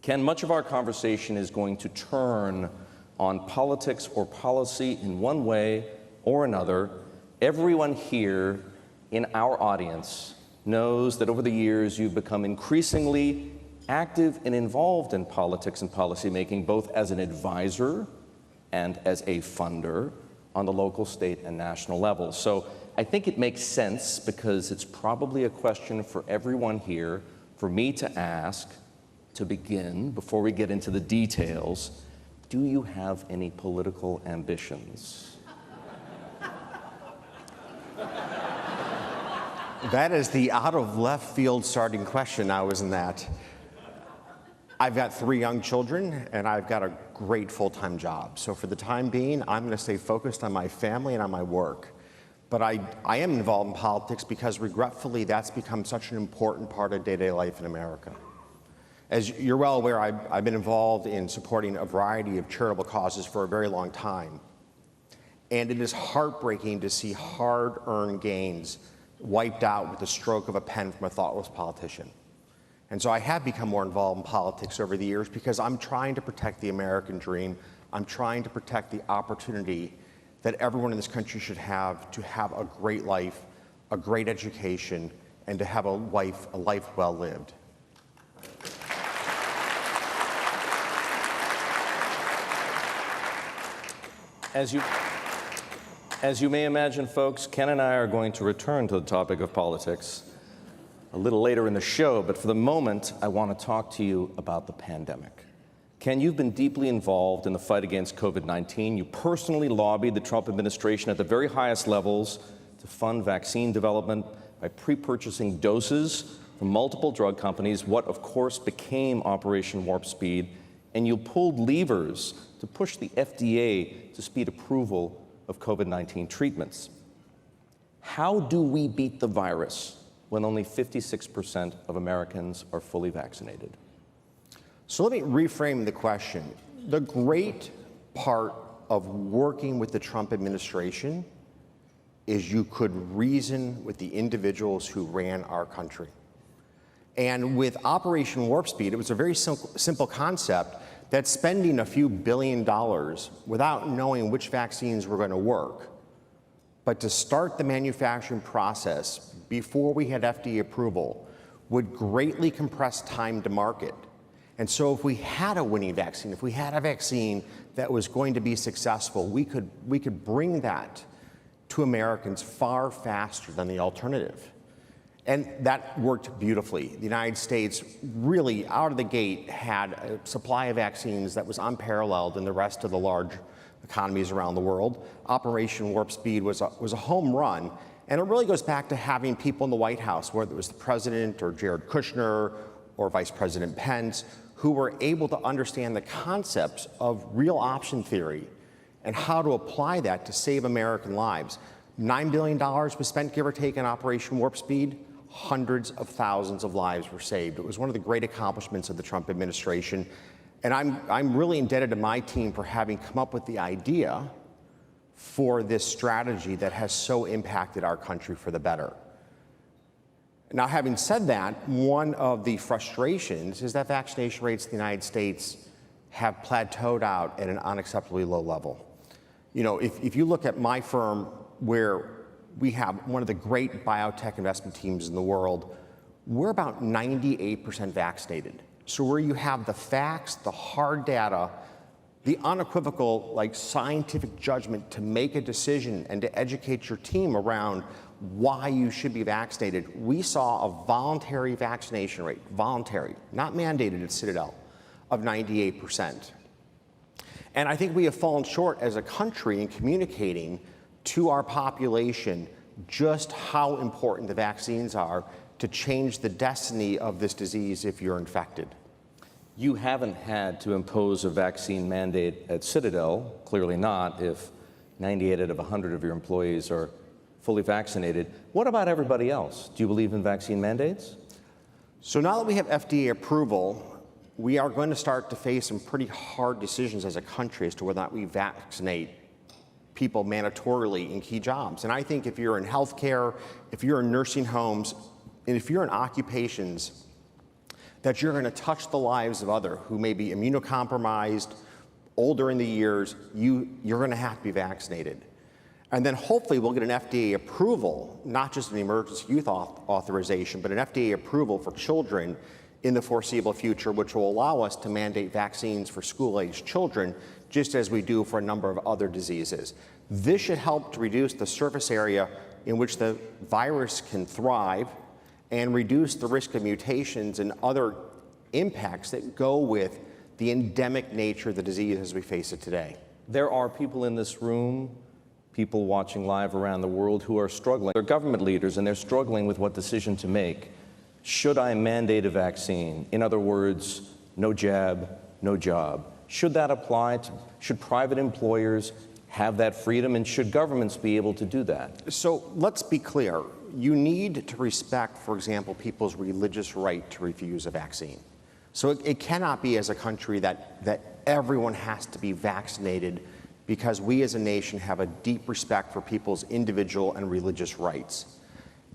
Ken, much of our conversation is going to turn on politics or policy in one way or another. Everyone here in our audience knows that over the years you've become increasingly active and involved in politics and policymaking, both as an advisor and as a funder on the local, state, and national level. So I think it makes sense, because it's probably a question for everyone here, for me to ask, to begin, before we get into the details, do you have any political ambitions? That is the out of left field starting question now, isn't that? I've got 3 young children, and I've got a great full-time job. So for the time being, I'm going to stay focused on my family and on my work. But I am involved in politics because, regretfully, that's become such an important part of day-to-day life in America. As you're well aware, I've been involved in supporting a variety of charitable causes for a very long time. And it is heartbreaking to see hard-earned gains wiped out with the stroke of a pen from a thoughtless politician. And so I have become more involved in politics over the years because I'm trying to protect the American dream. I'm trying to protect the opportunity that everyone in this country should have to have a great life, a great education, and to have a life well lived. As you may imagine, folks, Ken and I are going to return to the topic of politics a little later in the show, but for the moment, I want to talk to you about the pandemic. Ken, you've been deeply involved in the fight against COVID-19. You personally lobbied the Trump administration at the very highest levels to fund vaccine development by pre-purchasing doses from multiple drug companies, what of course became Operation Warp Speed, and you pulled levers to push the FDA to speed approval of COVID-19 treatments. How do we beat the virus when only 56% of Americans are fully vaccinated? So let me reframe the question. The great part of working with the Trump administration is you could reason with the individuals who ran our country. And with Operation Warp Speed, it was a very simple concept that spending a few $1 billion without knowing which vaccines were going to work, but to start the manufacturing process before we had FDA approval, would greatly compress time to market. And so if we had a winning vaccine, if we had a vaccine that was going to be successful, we could bring that to Americans far faster than the alternative. And that worked beautifully. The United States really, out of the gate, had a supply of vaccines that was unparalleled in the rest of the large economies around the world. Operation Warp Speed was a home run, and it really goes back to having people in the White House, whether it was the president or Jared Kushner or Vice President Pence, who were able to understand the concepts of real option theory and how to apply that to save American lives. $9 billion was spent, give or take, on Operation Warp Speed. Hundreds of thousands of lives were saved. It was one of the great accomplishments of the Trump administration. And I'm really indebted to my team for having come up with the idea for this strategy that has so impacted our country for the better. Now, having said that, one of the frustrations is that vaccination rates in the United States have plateaued out at an unacceptably low level. You know, if you look at my firm, where we have one of the great biotech investment teams in the world, we're about 98% vaccinated. So where you have the facts, the hard data, the unequivocal, like, scientific judgment to make a decision and to educate your team around why you should be vaccinated, we saw a voluntary vaccination rate, voluntary, not mandated at Citadel, of 98%. And I think we have fallen short as a country in communicating to our population just how important the vaccines are to change the destiny of this disease if you're infected. You haven't had to impose a vaccine mandate at Citadel, clearly not, if 98 out of 100 of your employees are fully vaccinated. What about everybody else? Do you believe in vaccine mandates? So now that we have FDA approval, we are going to start to face some pretty hard decisions as a country as to whether or not we vaccinate people mandatorily in key jobs. And I think if you're in healthcare, if you're in nursing homes, and if you're in occupations that you're going to touch the lives of others who may be immunocompromised, older in the years, you're going to have to be vaccinated. And then hopefully we'll get an FDA approval, not just an emergency use authorization, but an FDA approval for children in the foreseeable future, which will allow us to mandate vaccines for school-aged children, just as we do for a number of other diseases. This should help to reduce the surface area in which the virus can thrive and reduce the risk of mutations and other impacts that go with the endemic nature of the disease as we face it today. There are people in this room, people watching live around the world who are struggling. They're government leaders and they're struggling with what decision to make. Should I mandate a vaccine? In other words, no jab, no job. Should that apply to, should private employers have that freedom, and should governments be able to do that? So let's be clear. You need to respect, for example, people's religious right to refuse a vaccine. So it cannot be as a country that everyone has to be vaccinated, because we as a nation have a deep respect for people's individual and religious rights.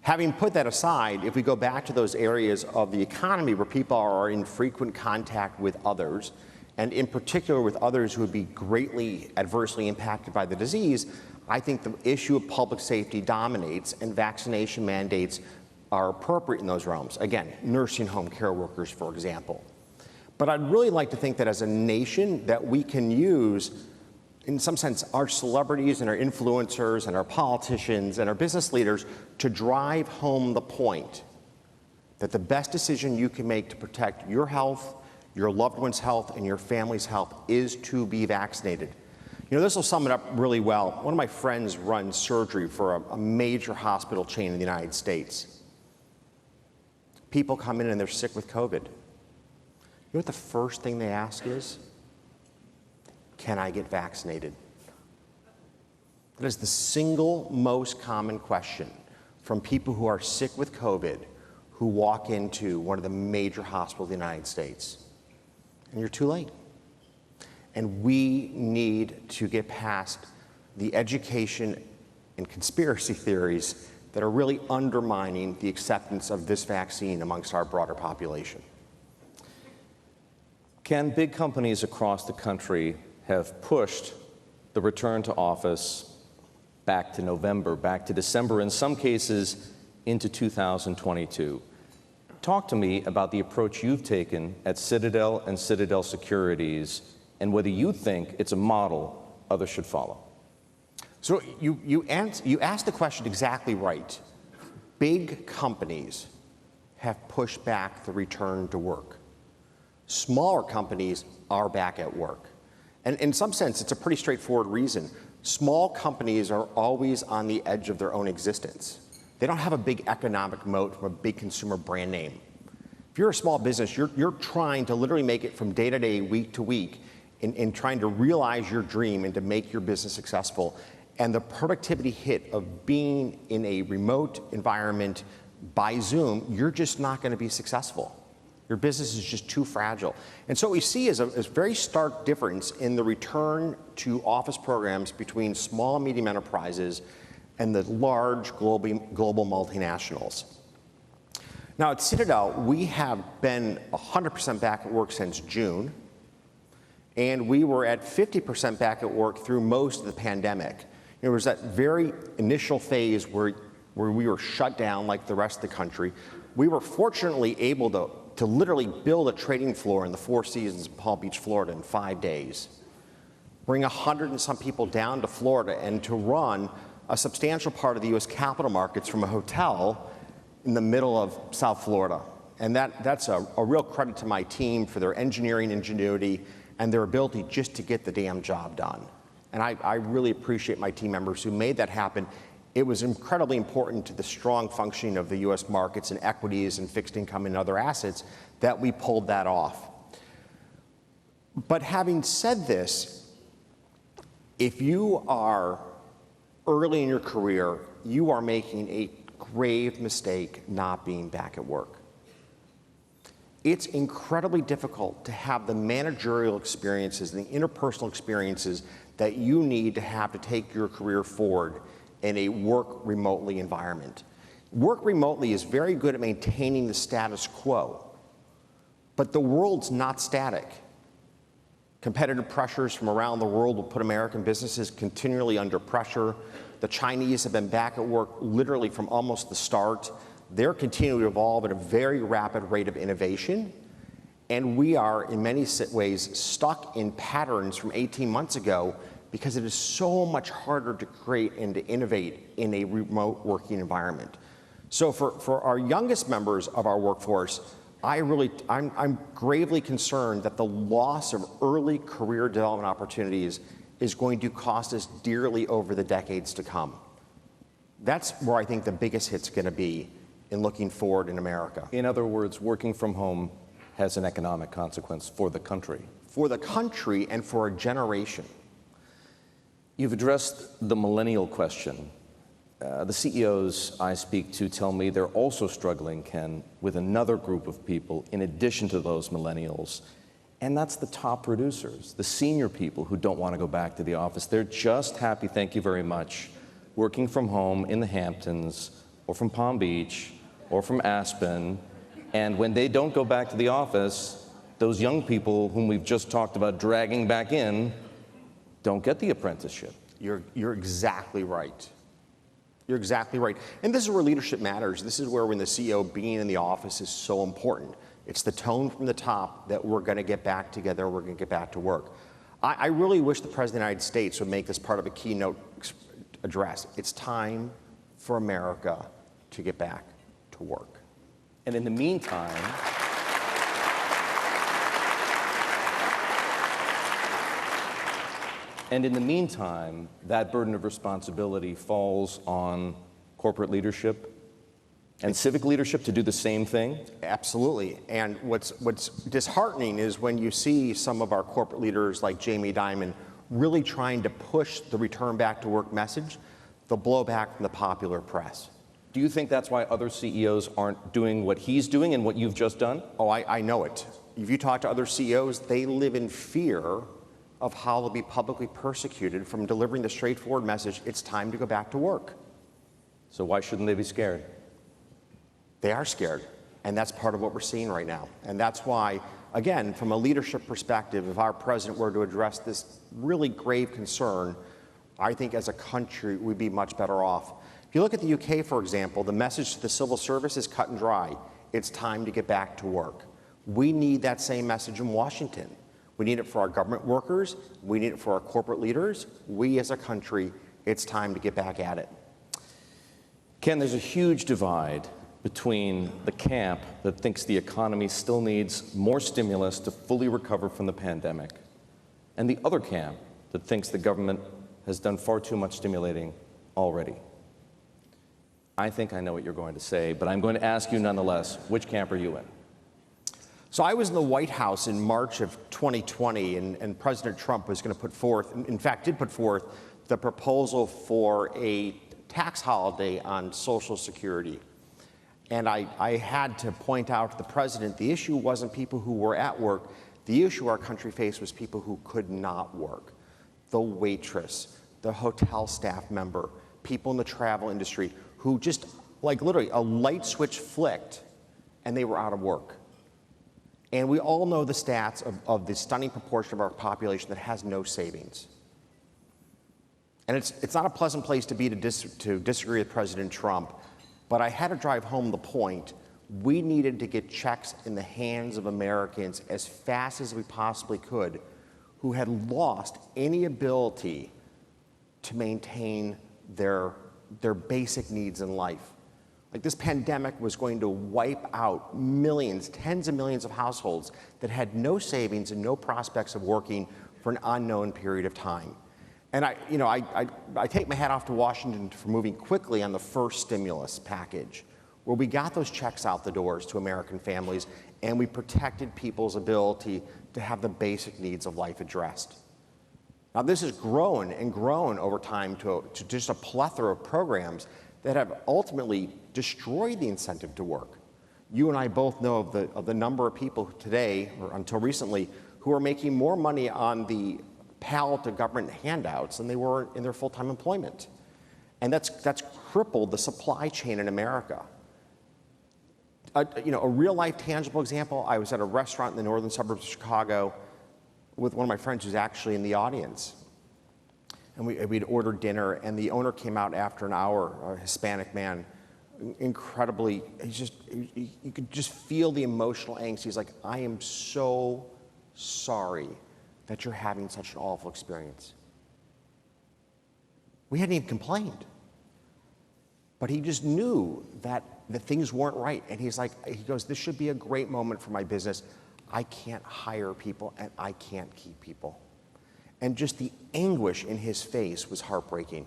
Having put that aside, if we go back to those areas of the economy where people are in frequent contact with others, and in particular with others who would be greatly adversely impacted by the disease, I think the issue of public safety dominates, and vaccination mandates are appropriate in those realms. Again, nursing home care workers, for example. But I'd really like to think that as a nation that we can use, in some sense, our celebrities and our influencers and our politicians and our business leaders to drive home the point that the best decision you can make to protect your health, your loved one's health, and your family's health is to be vaccinated. You know, this will sum it up really well. One of my friends runs surgery for a major hospital chain in the United States. People come in and they're sick with COVID. You know what the first thing they ask is? Can I get vaccinated? That is the single most common question from people who are sick with COVID who walk into one of the major hospitals in the United States. And you're too late. And we need to get past the education and conspiracy theories that are really undermining the acceptance of this vaccine amongst our broader population. Ken, big companies across the country have pushed the return to office back to November, back to December, in some cases into 2022. Talk to me about the approach you've taken at Citadel and Citadel Securities, and whether you think it's a model others should follow. So you asked the question exactly right. Big companies have pushed back the return to work. Smaller companies are back at work. And in some sense, it's a pretty straightforward reason. Small companies are always on the edge of their own existence. They don't have a big economic moat from a big consumer brand name. If you're a small business, you're trying to literally make it from day to day, week to week, in trying to realize your dream and to make your business successful. And the productivity hit of being in a remote environment by Zoom, you're just not going to be successful. Your business is just too fragile. And so what we see is a very stark difference in the return to office programs between small and medium enterprises and the large global multinationals. Now at Citadel, we have been 100% back at work since June, and we were at 50% back at work through most of the pandemic. There was that very initial phase where we were shut down like the rest of the country. We were fortunately able to literally build a trading floor in the Four Seasons in Palm Beach, Florida in 5 days, bring 100 and some people down to Florida, and to run a substantial part of the US capital markets from a hotel in the middle of South Florida. And that's a real credit to my team for their engineering ingenuity and their ability just to get the damn job done. And I really appreciate my team members who made that happen. It was incredibly important to the strong functioning of the US markets and equities and fixed income and other assets that we pulled that off. But having said this, if you are early in your career, you are making a grave mistake not being back at work. It's incredibly difficult to have the managerial experiences and the interpersonal experiences that you need to have to take your career forward in a work remotely environment. Work remotely is very good at maintaining the status quo, But the world's not static. Competitive pressures from around the world will put American businesses continually under pressure. The Chinese have been back at work literally from almost the start. They're continuing to evolve at a very rapid rate of innovation. And we are, in many ways, stuck in patterns from 18 months ago because it is so much harder to create and to innovate in a remote working environment. So for our youngest members of our workforce, I'm gravely concerned that the loss of early career development opportunities is going to cost us dearly over the decades to come. That's where I think the biggest hit's going to be in looking forward in America. In other words, working from home has an economic consequence for the country. For the country and for a generation. You've addressed the millennial question. The CEOs I speak to tell me they're also struggling, Ken, with another group of people in addition to those millennials, and that's the top producers, the senior people who don't want to go back to the office. They're just happy, thank you very much, working from home in the Hamptons or from Palm Beach or from Aspen, and when they don't go back to the office, those young people whom we've just talked about dragging back in don't get the apprenticeship. You're exactly right. You're exactly right. And this is where leadership matters. This is where when the CEO being in the office is so important. It's the tone from the top that we're going to get back together, we're going to get back to work. I really wish the President of the United States would make this part of a keynote address. It's time for America to get back to work. And in the meantime, that burden of responsibility falls on corporate leadership and civic leadership to do the same thing? Absolutely. And what's disheartening is when you see some of our corporate leaders like Jamie Dimon really trying to push the return back to work message, the blowback from the popular press. Do you think that's why other CEOs aren't doing what he's doing and what you've just done? Oh, I know it. If you talk to other CEOs, they live in fear of how they'll be publicly persecuted from delivering the straightforward message, it's time to go back to work. So why shouldn't they be scared? They are scared, and that's part of what we're seeing right now. And that's why, again, from a leadership perspective, if our president were to address this really grave concern, I think as a country we'd be much better off. If you look at the UK, for example, the message to the civil service is cut and dry. It's time to get back to work. We need that same message in Washington. We need it for our government workers. We need it for our corporate leaders. We as a country, it's time to get back at it. Ken, there's a huge divide between the camp that thinks the economy still needs more stimulus to fully recover from the pandemic and the other camp that thinks the government has done far too much stimulating already. I think I know what you're going to say, but I'm going to ask you nonetheless, which camp are you in? So I was in the White House in March of 2020, and President Trump was going to put forth, in fact, did put forth the proposal for a tax holiday on Social Security. And I had to point out to the president, the issue wasn't people who were at work. The issue our country faced was people who could not work. The waitress, the hotel staff member, people in the travel industry who just, like literally, a light switch flicked and they were out of work. And we all know the stats of the stunning proportion of our population that has no savings. And it's not a pleasant place to be to disagree with President Trump, but I had to drive home the point. We needed to get checks in the hands of Americans as fast as we possibly could who had lost any ability to maintain their basic needs in life. Like this pandemic was going to wipe out millions, tens of millions of households that had no savings and no prospects of working for an unknown period of time. And I take my hat off to Washington for moving quickly on the first stimulus package, where we got those checks out the doors to American families and we protected people's ability to have the basic needs of life addressed. Now this has grown and grown over time to just a plethora of programs that have ultimately destroyed the incentive to work. You and I both know of the number of people today, or until recently, who are making more money on the pallet of government handouts than they were in their full-time employment. And that's crippled the supply chain in America. A real-life tangible example, I was at a restaurant in the northern suburbs of Chicago with one of my friends who's actually in the audience. And we'd ordered dinner, and the owner came out after an hour, a Hispanic man, incredibly, you could just feel the emotional angst. He's like, I am so sorry that you're having such an awful experience. We hadn't even complained. But he just knew that the things weren't right. And he goes, this should be a great moment for my business. I can't hire people and I can't keep people. And just the anguish in his face was heartbreaking.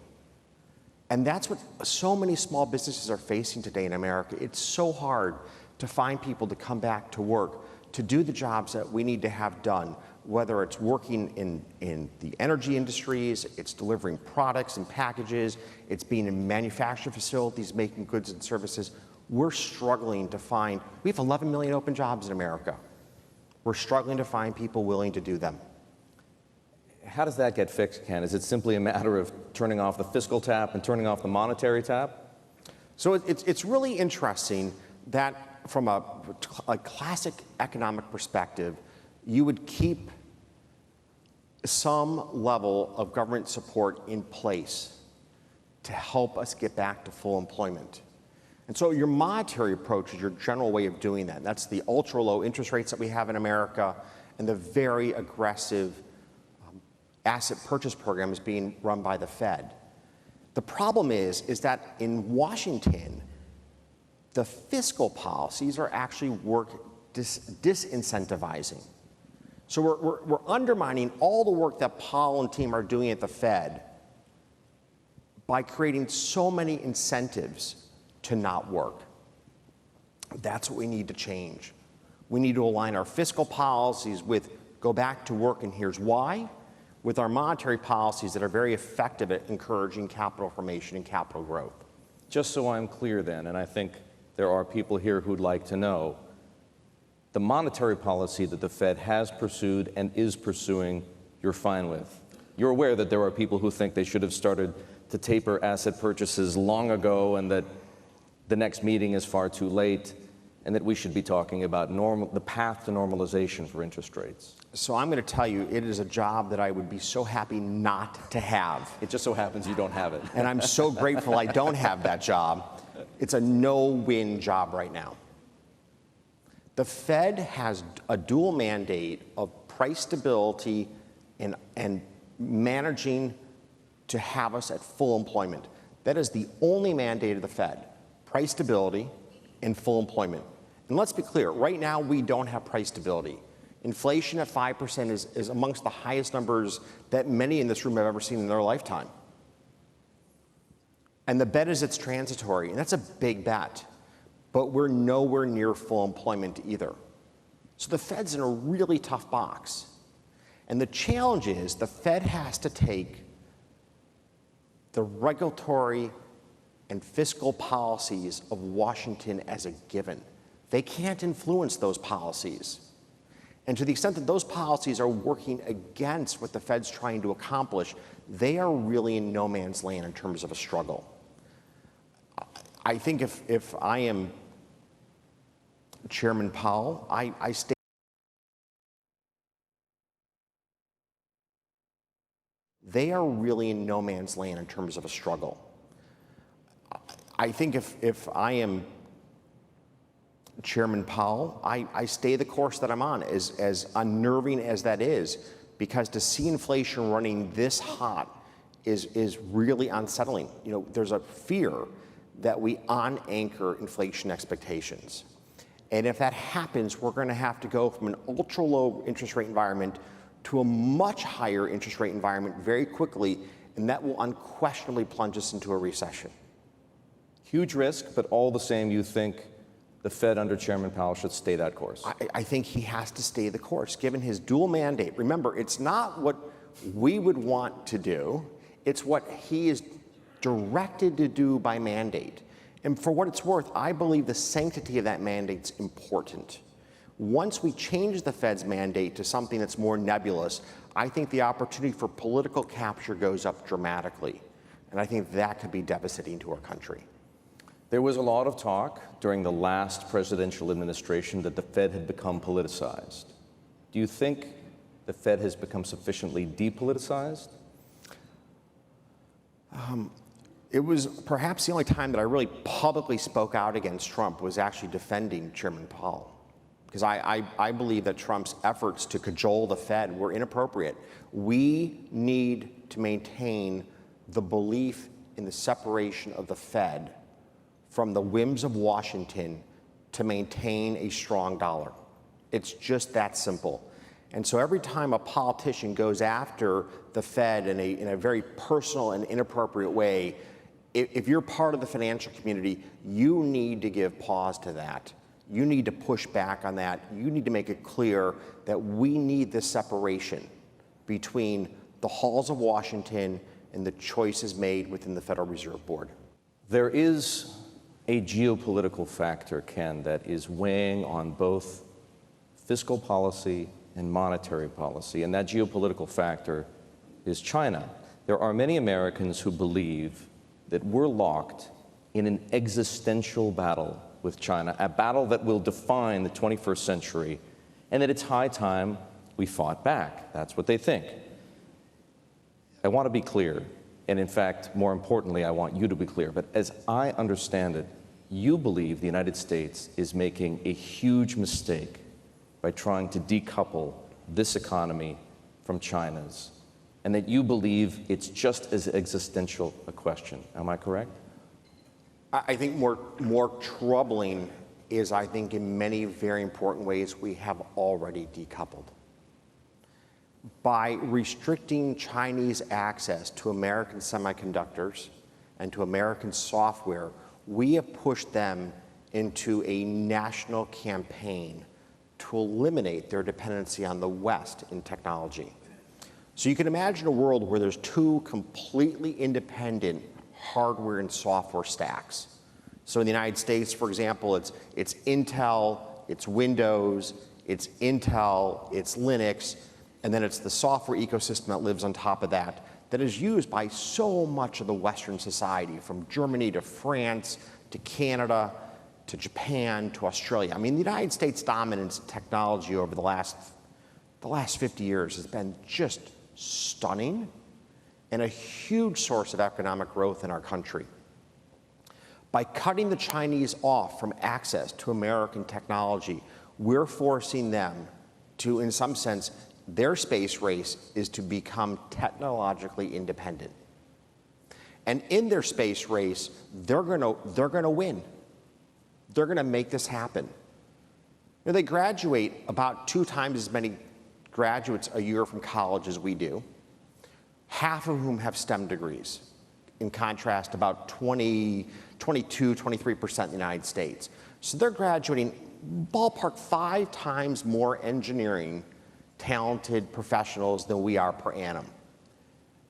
And that's what so many small businesses are facing today in America. It's so hard to find people to come back to work, to do the jobs that we need to have done, whether it's working in the energy industries, it's delivering products and packages, it's being in manufacturing facilities, making goods and services. We're struggling to find, we have 11 million open jobs in America. We're struggling to find people willing to do them. How does that get fixed, Ken? Is it simply a matter of turning off the fiscal tap and turning off the monetary tap? So it's really interesting that from a classic economic perspective, you would keep some level of government support in place to help us get back to full employment. And so your monetary approach is your general way of doing that. That's the ultra low interest rates that we have in America and the very aggressive asset purchase program is being run by the Fed. The problem is that in Washington, the fiscal policies are actually disincentivizing. So we're undermining all the work that Powell and team are doing at the Fed by creating so many incentives to not work. That's what we need to change. We need to align our fiscal policies with go back to work, and here's why, with our monetary policies that are very effective at encouraging capital formation and capital growth. Just so I'm clear then, and I think there are people here who'd like to know, the monetary policy that the Fed has pursued and is pursuing, you're fine with. You're aware that there are people who think they should have started to taper asset purchases long ago and that the next meeting is far too late and that we should be talking about the path to normalization for interest rates. So I'm going to tell you, it is a job that I would be so happy not to have. It just so happens you don't have it. And I'm so grateful I don't have that job. It's a no-win job right now. The Fed has a dual mandate of price stability and managing to have us at full employment. That is the only mandate of the Fed, price stability and full employment. And let's be clear, right now we don't have price stability. Inflation at 5% is amongst the highest numbers that many in this room have ever seen in their lifetime. And the bet is it's transitory, and that's a big bet. But we're nowhere near full employment either. So the Fed's in a really tough box. And the challenge is the Fed has to take the regulatory and fiscal policies of Washington as a given. They can't influence those policies. And to the extent that those policies are working against what the Fed's trying to accomplish, they are really in no man's land in terms of a struggle. I think if I am Chairman Powell, I stay. They are really in no man's land in terms of a struggle. I think if I am Chairman Powell, I stay the course that I'm on, as unnerving as that is, because to see inflation running this hot is really unsettling. You know, there's a fear that we on-anchor inflation expectations. And if that happens, we're going to have to go from an ultra-low interest rate environment to a much higher interest rate environment very quickly, and that will unquestionably plunge us into a recession. Huge risk, but all the same, you think the Fed under Chairman Powell should stay that course? I think he has to stay the course, given his dual mandate. Remember, it's not what we would want to do. It's what he is directed to do by mandate. And for what it's worth, I believe the sanctity of that mandate's important. Once we change the Fed's mandate to something that's more nebulous, I think the opportunity for political capture goes up dramatically. And I think that could be devastating to our country. There was a lot of talk during the last presidential administration that the Fed had become politicized. Do you think the Fed has become sufficiently depoliticized? It was perhaps the only time that I really publicly spoke out against Trump was actually defending Chairman Powell. Because I believe that Trump's efforts to cajole the Fed were inappropriate. We need to maintain the belief in the separation of the Fed from the whims of Washington to maintain a strong dollar. It's just that simple. And so every time a politician goes after the Fed in a very personal and inappropriate way, if you're part of the financial community, you need to give pause to that. You need to push back on that. You need to make it clear that we need this separation between the halls of Washington and the choices made within the Federal Reserve Board. There is a geopolitical factor, Ken, that is weighing on both fiscal policy and monetary policy, and that geopolitical factor is China. There are many Americans who believe that we're locked in an existential battle with China, a battle that will define the 21st century, and that it's high time we fought back. That's what they think. I want to be clear, and in fact, more importantly, I want you to be clear, but as I understand it, you believe the United States is making a huge mistake by trying to decouple this economy from China's, and that you believe it's just as existential a question. Am I correct? I think more troubling is, I think, in many very important ways, we have already decoupled. By restricting Chinese access to American semiconductors and to American software, we have pushed them into a national campaign to eliminate their dependency on the West in technology. So you can imagine a world where there's two completely independent hardware and software stacks. So in the United States, for example, it's Intel, it's Windows, it's Intel, it's Linux, and then it's the software ecosystem that lives on top of that is used by so much of the Western society, from Germany to France to Canada to Japan to Australia. I mean, the United States' dominance in technology over the last 50 years has been just stunning and a huge source of economic growth in our country. By cutting the Chinese off from access to American technology, we're forcing them to, in some sense, their space race is to become technologically independent. And in their space race, they're gonna win. They're gonna make this happen. You know, they graduate about 2 times as many graduates a year from college as we do, half of whom have STEM degrees. In contrast, about 23% in the United States. So they're graduating ballpark 5 times more engineering talented professionals than we are per annum.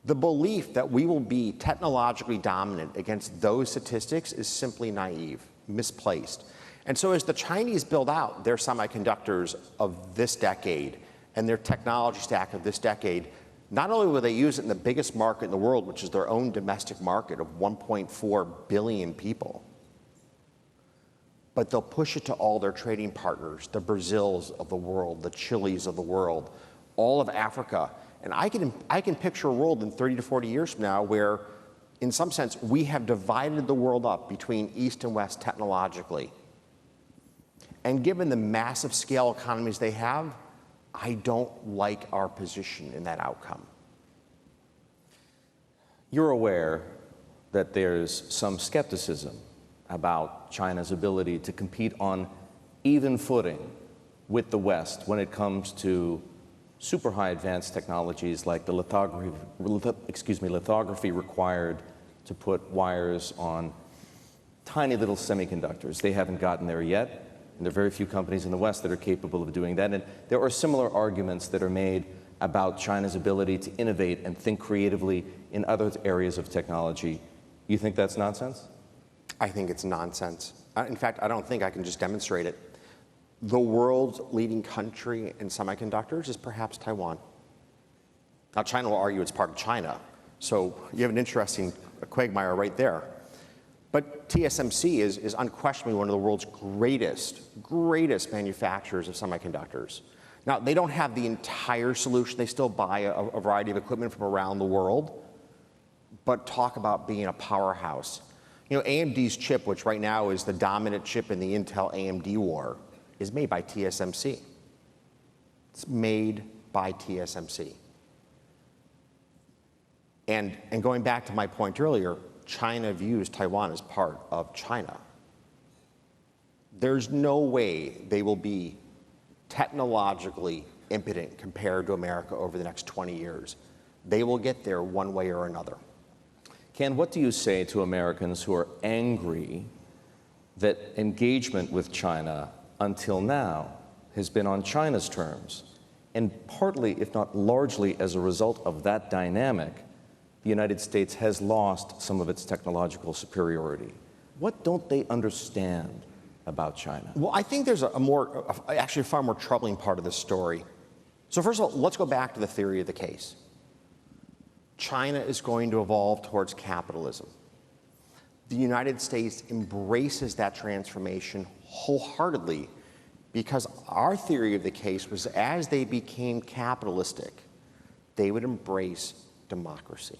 The belief that we will be technologically dominant against those statistics is simply naive, misplaced. And so as the Chinese build out their semiconductors of this decade and their technology stack of this decade, not only will they use it in the biggest market in the world, which is their own domestic market of 1.4 billion people, but they'll push it to all their trading partners, the Brazils of the world, the Chiles of the world, all of Africa. And I can picture a world in 30 to 40 years from now where, in some sense, we have divided the world up between East and West technologically. And given the massive scale economies they have, I don't like our position in that outcome. You're aware that there's some skepticism about China's ability to compete on even footing with the West when it comes to super high advanced technologies like the lithography required to put wires on tiny little semiconductors. They haven't gotten there yet, and there are very few companies in the West that are capable of doing that. And there are similar arguments that are made about China's ability to innovate and think creatively in other areas of technology. You think that's nonsense? I think it's nonsense. In fact, I don't think I can just demonstrate it. The world's leading country in semiconductors is perhaps Taiwan. Now, China will argue it's part of China, so you have an interesting quagmire right there. But TSMC is unquestionably one of the world's greatest manufacturers of semiconductors. Now, they don't have the entire solution. They still buy a variety of equipment from around the world, but talk about being a powerhouse. You know, AMD's chip, which right now is the dominant chip in the Intel-AMD war, is made by TSMC. It's made by TSMC. And going back to my point earlier, China views Taiwan as part of China. There's no way they will be technologically impotent compared to America over the next 20 years. They will get there one way or another. Ken, what do you say to Americans who are angry that engagement with China until now has been on China's terms? And partly, if not largely, as a result of that dynamic, the United States has lost some of its technological superiority. What don't they understand about China? Well, I think there's actually a far more troubling part of this story. So first of all, let's go back to the theory of the case. China is going to evolve towards capitalism. The United States embraces that transformation wholeheartedly because our theory of the case was as they became capitalistic, they would embrace democracy.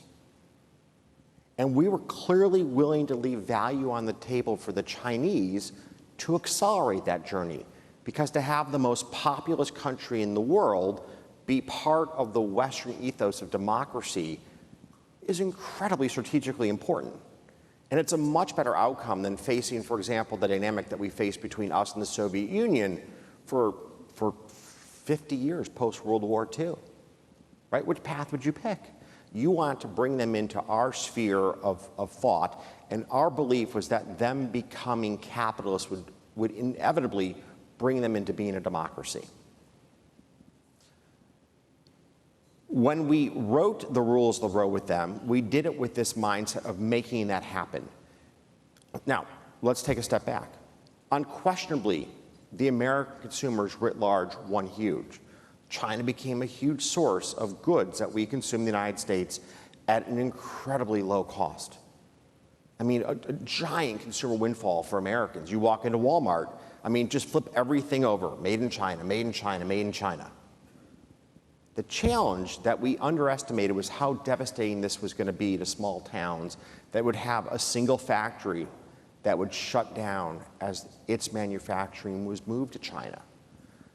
And we were clearly willing to leave value on the table for the Chinese to accelerate that journey, because to have the most populous country in the world be part of the Western ethos of democracy is incredibly strategically important. And it's a much better outcome than facing, for example, the dynamic that we faced between us and the Soviet Union for 50 years post-World War II, right? Which path would you pick? You want to bring them into our sphere of thought, and our belief was that them becoming capitalists would inevitably bring them into being a democracy. When we wrote the rules of the road with them, we did it with this mindset of making that happen. Now, let's take a step back. Unquestionably, the American consumers writ large won huge. China became a huge source of goods that we consume in the United States at an incredibly low cost. I mean, a giant consumer windfall for Americans. You walk into Walmart, I mean, just flip everything over, made in China, made in China, made in China. The challenge that we underestimated was how devastating this was going to be to small towns that would have a single factory that would shut down as its manufacturing was moved to China.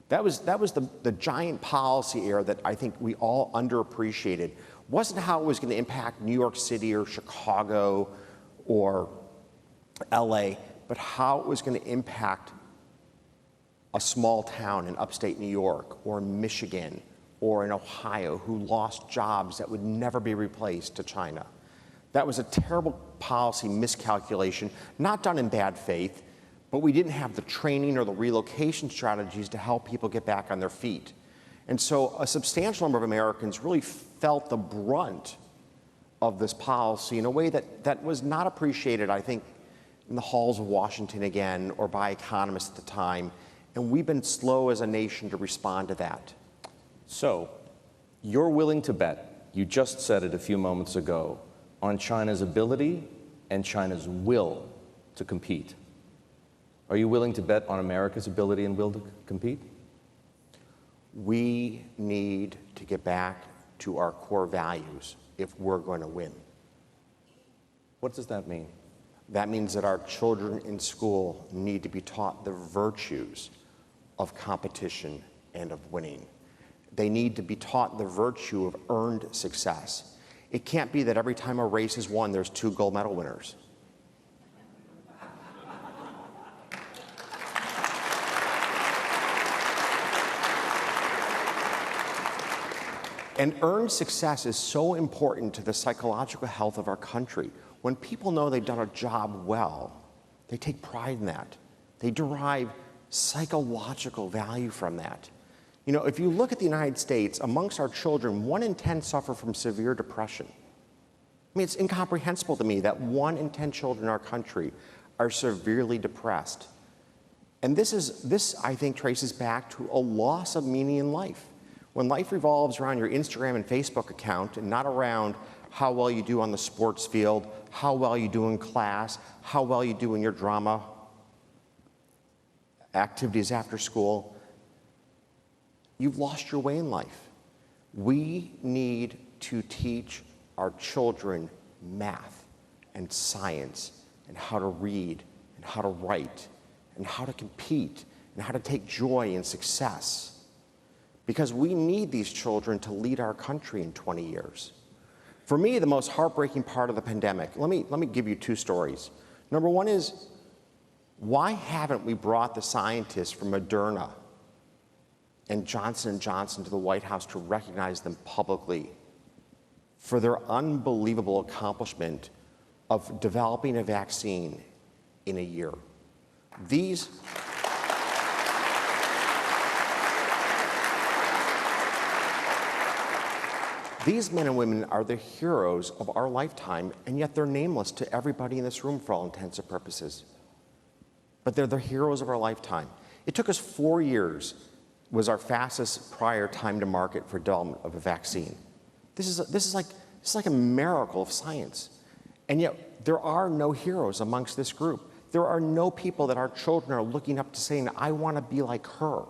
That was the giant policy error that I think we all underappreciated. Wasn't how it was going to impact New York City or Chicago or LA, but how it was going to impact a small town in upstate New York or Michigan or in Ohio who lost jobs that would never be replaced to China. That was a terrible policy miscalculation, not done in bad faith, but we didn't have the training or the relocation strategies to help people get back on their feet. And so a substantial number of Americans really felt the brunt of this policy in a way that was not appreciated, I think, in the halls of Washington again or by economists at the time. And we've been slow as a nation to respond to that. So, you're willing to bet, you just said it a few moments ago, on China's ability and China's will to compete. Are you willing to bet on America's ability and will to compete? We need to get back to our core values if we're going to win. What does that mean? That means that our children in school need to be taught the virtues of competition and of winning. They need to be taught the virtue of earned success. It can't be that every time a race is won, there's 2 gold medal winners. And earned success is so important to the psychological health of our country. When people know they've done a job well, they take pride in that. They derive psychological value from that. You know, if you look at the United States, amongst our children, 1 in 10 suffer from severe depression. I mean, it's incomprehensible to me that 1 in 10 children in our country are severely depressed. And this, I think, traces back to a loss of meaning in life. When life revolves around your Instagram and Facebook account and not around how well you do on the sports field, how well you do in class, how well you do in your drama activities after school. You've lost your way in life. We need to teach our children math and science and how to read and how to write and how to compete and how to take joy in success. Because we need these children to lead our country in 20 years. For me, the most heartbreaking part of the pandemic, let me give you two stories. Number one is, why haven't we brought the scientists from Moderna and Johnson & Johnson to the White House to recognize them publicly for their unbelievable accomplishment of developing a vaccine in a year? These men and women are the heroes of our lifetime, and yet they're nameless to everybody in this room for all intents and purposes. But they're the heroes of our lifetime. It took us 4 years, was our fastest prior time to market for development of a vaccine. This is like a miracle of science. And yet there are no heroes amongst this group. There are no people that our children are looking up to saying, I want to be like her.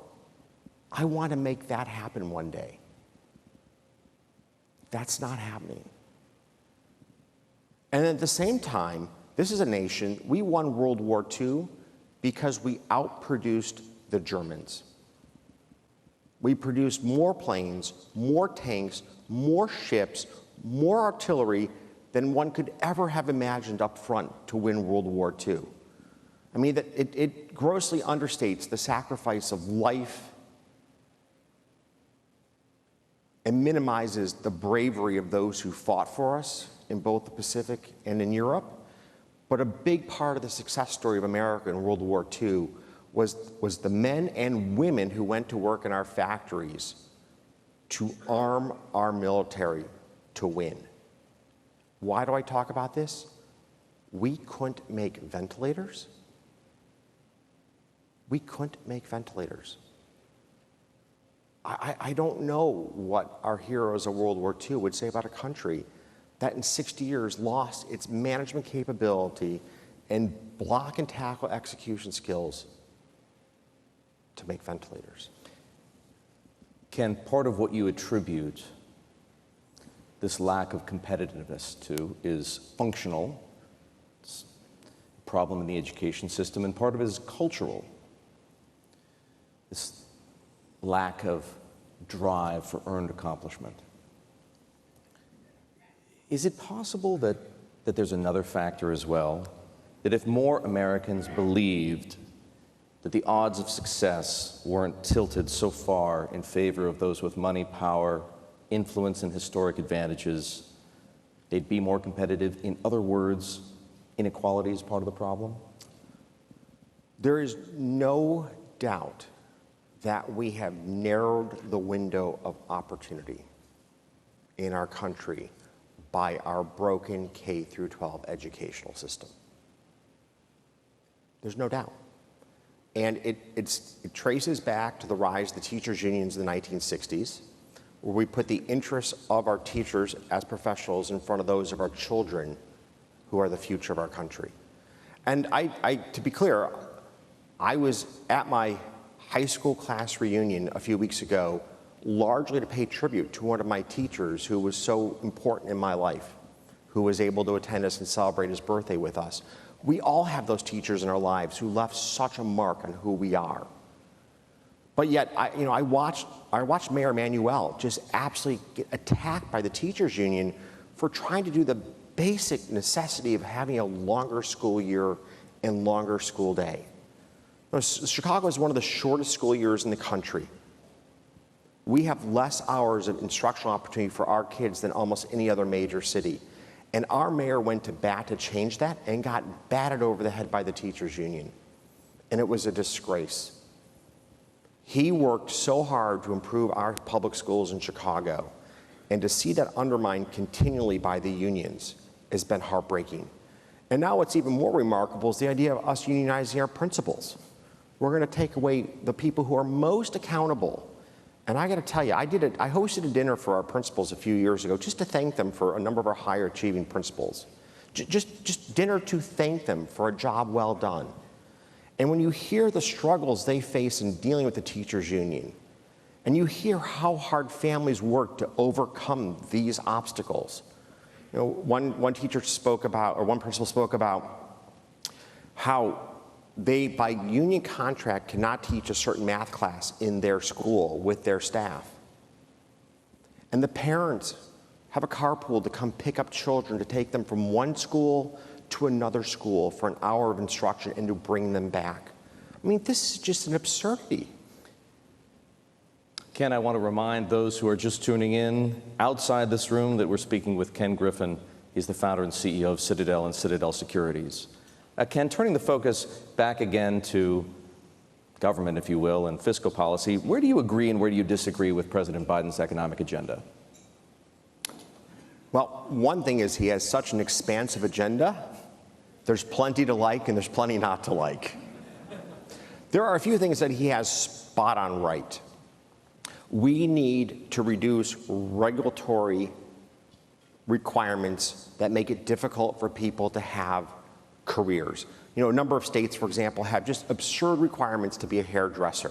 I want to make that happen one day. That's not happening. And at the same time, this is a nation, we won World War II because we outproduced the Germans. We produced more planes, more tanks, more ships, more artillery than one could ever have imagined up front to win World War II. I mean, it grossly understates the sacrifice of life and minimizes the bravery of those who fought for us in both the Pacific and in Europe. But a big part of the success story of America in World War II was the men and women who went to work in our factories to arm our military to win. Why do I talk about this? We couldn't make ventilators. We couldn't make ventilators. I don't know what our heroes of World War II would say about a country that in 60 years lost its management capability and block and tackle execution skills to make ventilators. Ken, part of what you attribute this lack of competitiveness to is functional. It's a problem in the education system, and part of it is cultural. This lack of drive for earned accomplishment. Is it possible that there's another factor as well? That if more Americans believed that the odds of success weren't tilted so far in favor of those with money, power, influence, and historic advantages, they'd be more competitive? In other words, inequality is part of the problem? There is no doubt that we have narrowed the window of opportunity in our country by our broken K-12 educational system. There's no doubt. And it traces back to the rise of the teachers' unions in the 1960s, where we put the interests of our teachers as professionals in front of those of our children, who are the future of our country. And to be clear, I was at my high school class reunion a few weeks ago, largely to pay tribute to one of my teachers who was so important in my life, who was able to attend us and celebrate his birthday with us. We all have those teachers in our lives who left such a mark on who we are. But yet, I watched Mayor Emanuel just absolutely get attacked by the teachers union for trying to do the basic necessity of having a longer school year and longer school day. Chicago is one of the shortest school years in the country. We have less hours of instructional opportunity for our kids than almost any other major city. And our mayor went to bat to change that and got batted over the head by the teachers union. And it was a disgrace. He worked so hard to improve our public schools in Chicago, and to see that undermined continually by the unions has been heartbreaking. And now what's even more remarkable is the idea of us unionizing our principals. We're going to take away the people who are most accountable And I got to tell you, I hosted a dinner for our principals a few years ago just to thank them for a number of our higher achieving principals. Just dinner to thank them for a job well done. And when you hear the struggles they face in dealing with the teachers union, and you hear how hard families work to overcome these obstacles, you know, one teacher spoke about, or one principal spoke about how they, by union contract, cannot teach a certain math class in their school with their staff. And the parents have a carpool to come pick up children to take them from one school to another school for an hour of instruction and to bring them back. I mean, this is just an absurdity. Ken, I want to remind those who are just tuning in outside this room that we're speaking with Ken Griffin. He's the founder and CEO of Citadel and Citadel Securities. Ken, turning the focus back again to government, if you will, and fiscal policy, where do you agree and where do you disagree with President Biden's economic agenda? Well, one thing is he has such an expansive agenda. There's plenty to like and there's plenty not to like. There are a few things that he has spot on right. We need to reduce regulatory requirements that make it difficult for people to have careers. You know, a number of states, for example, have just absurd requirements to be a hairdresser.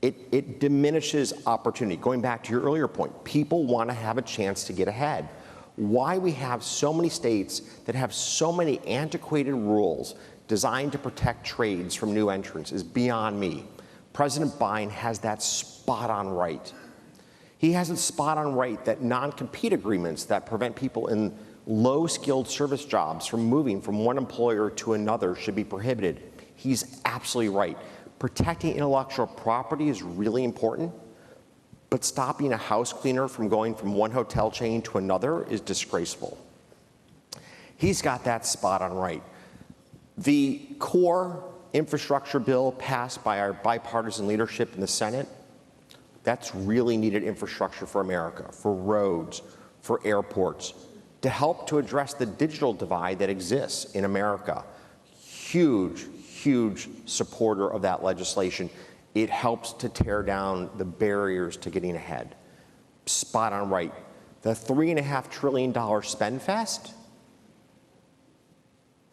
It diminishes opportunity. Going back to your earlier point, people want to have a chance to get ahead. Why we have so many states that have so many antiquated rules designed to protect trades from new entrants is beyond me. President Biden has that spot on right. He has it spot on right that non-compete agreements that prevent people in low-skilled service jobs from moving from one employer to another should be prohibited. He's absolutely right. Protecting intellectual property is really important, but stopping a house cleaner from going from one hotel chain to another is disgraceful. He's got that spot on right. The core infrastructure bill passed by our bipartisan leadership in the Senate, that's really needed infrastructure for America, for roads, for airports, to help to address the digital divide that exists in America. Huge supporter of that legislation. It helps to tear down the barriers to getting ahead. Spot on right. The $3.5 trillion spend fest,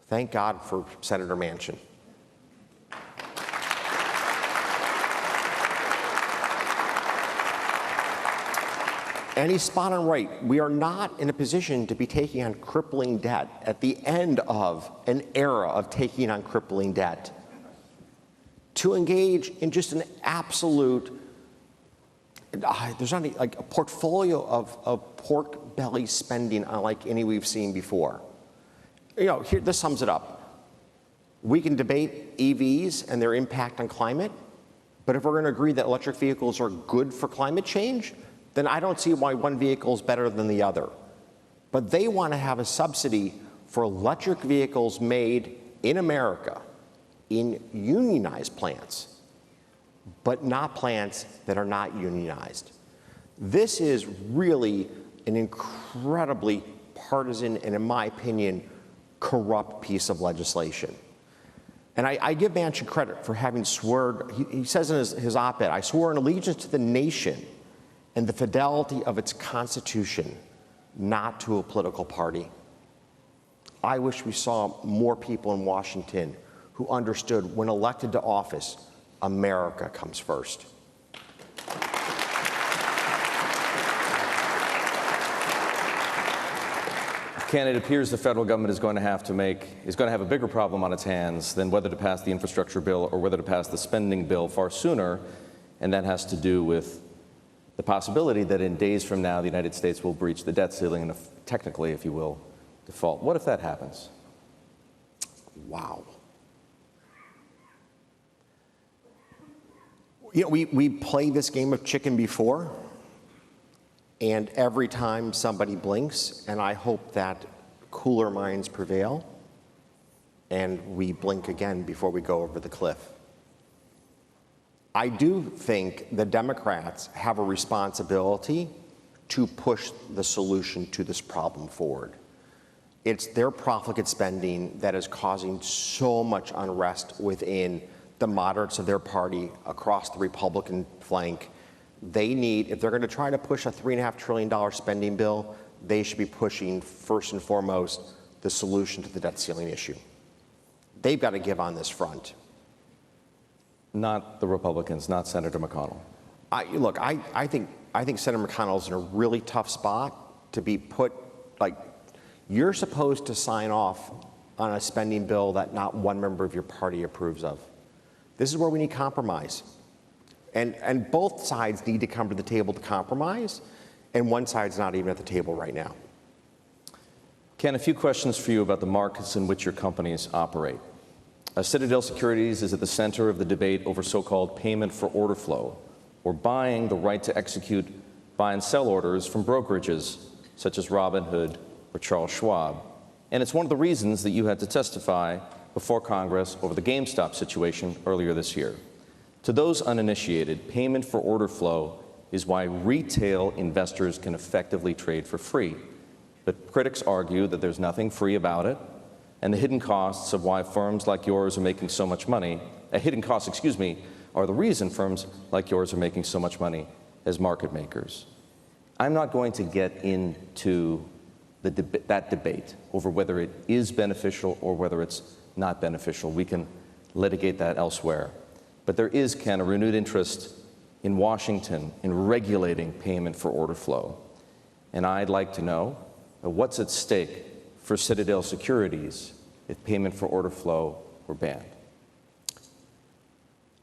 thank God for Senator Manchin. And he's spot on right. We are not in a position to be taking on crippling debt at the end of an era of taking on crippling debt. To engage in just an absolute, there's not like a portfolio of pork belly spending unlike any we've seen before. You know, here, this sums it up. We can debate EVs and their impact on climate, but if we're going to agree that electric vehicles are good for climate change, then I don't see why one vehicle is better than the other. But they want to have a subsidy for electric vehicles made in America in unionized plants, but not plants that are not unionized. This is really an incredibly partisan and, in my opinion, corrupt piece of legislation. And I give Manchin credit for having sworn, he says in his op-ed, I swore an allegiance to the nation and the fidelity of its constitution, not to a political party. I wish we saw more people in Washington who understood when elected to office, America comes first. Ken, it appears the federal government is going to have a bigger problem on its hands than whether to pass the infrastructure bill or whether to pass the spending bill far sooner, and that has to do with the possibility that in days from now, the United States will breach the debt ceiling and technically, if you will, default. What if that happens? Wow. You know, we played this game of chicken before, and every time somebody blinks, and I hope that cooler minds prevail, and we blink again before we go over the cliff. I do think the Democrats have a responsibility to push the solution to this problem forward. It's their profligate spending that is causing so much unrest within the moderates of their party across the Republican flank. they need, if they're going to try to push a $3.5 trillion spending bill, they should be pushing, first and foremost, the solution to the debt ceiling issue. They've got to give on this front. Not the Republicans, not Senator McConnell. Look, I think Senator McConnell's in a really tough spot to be put, like, you're supposed to sign off on a spending bill that not one member of your party approves of. This is where we need compromise. And both sides need to come to the table to compromise, and one side's not even at the table right now. Ken, a few questions for you about the markets in which your companies operate. Citadel Securities is at the center of the debate over so-called payment for order flow, or buying the right to execute buy and sell orders from brokerages such as Robinhood or Charles Schwab. And it's one of the reasons that you had to testify before Congress over the GameStop situation earlier this year. To those uninitiated, payment for order flow is why retail investors can effectively trade for free. But critics argue that there's nothing free about it, and the hidden costs of why firms like yours are making so much money, hidden costs, excuse me, are the reason firms like yours are making so much money as market makers. I'm not going to get into that debate over whether it is beneficial or whether it's not beneficial. We can litigate that elsewhere. But there is, Ken, a renewed interest in Washington in regulating payment for order flow. And I'd like to know what's at stake for Citadel Securities if payment for order flow were banned.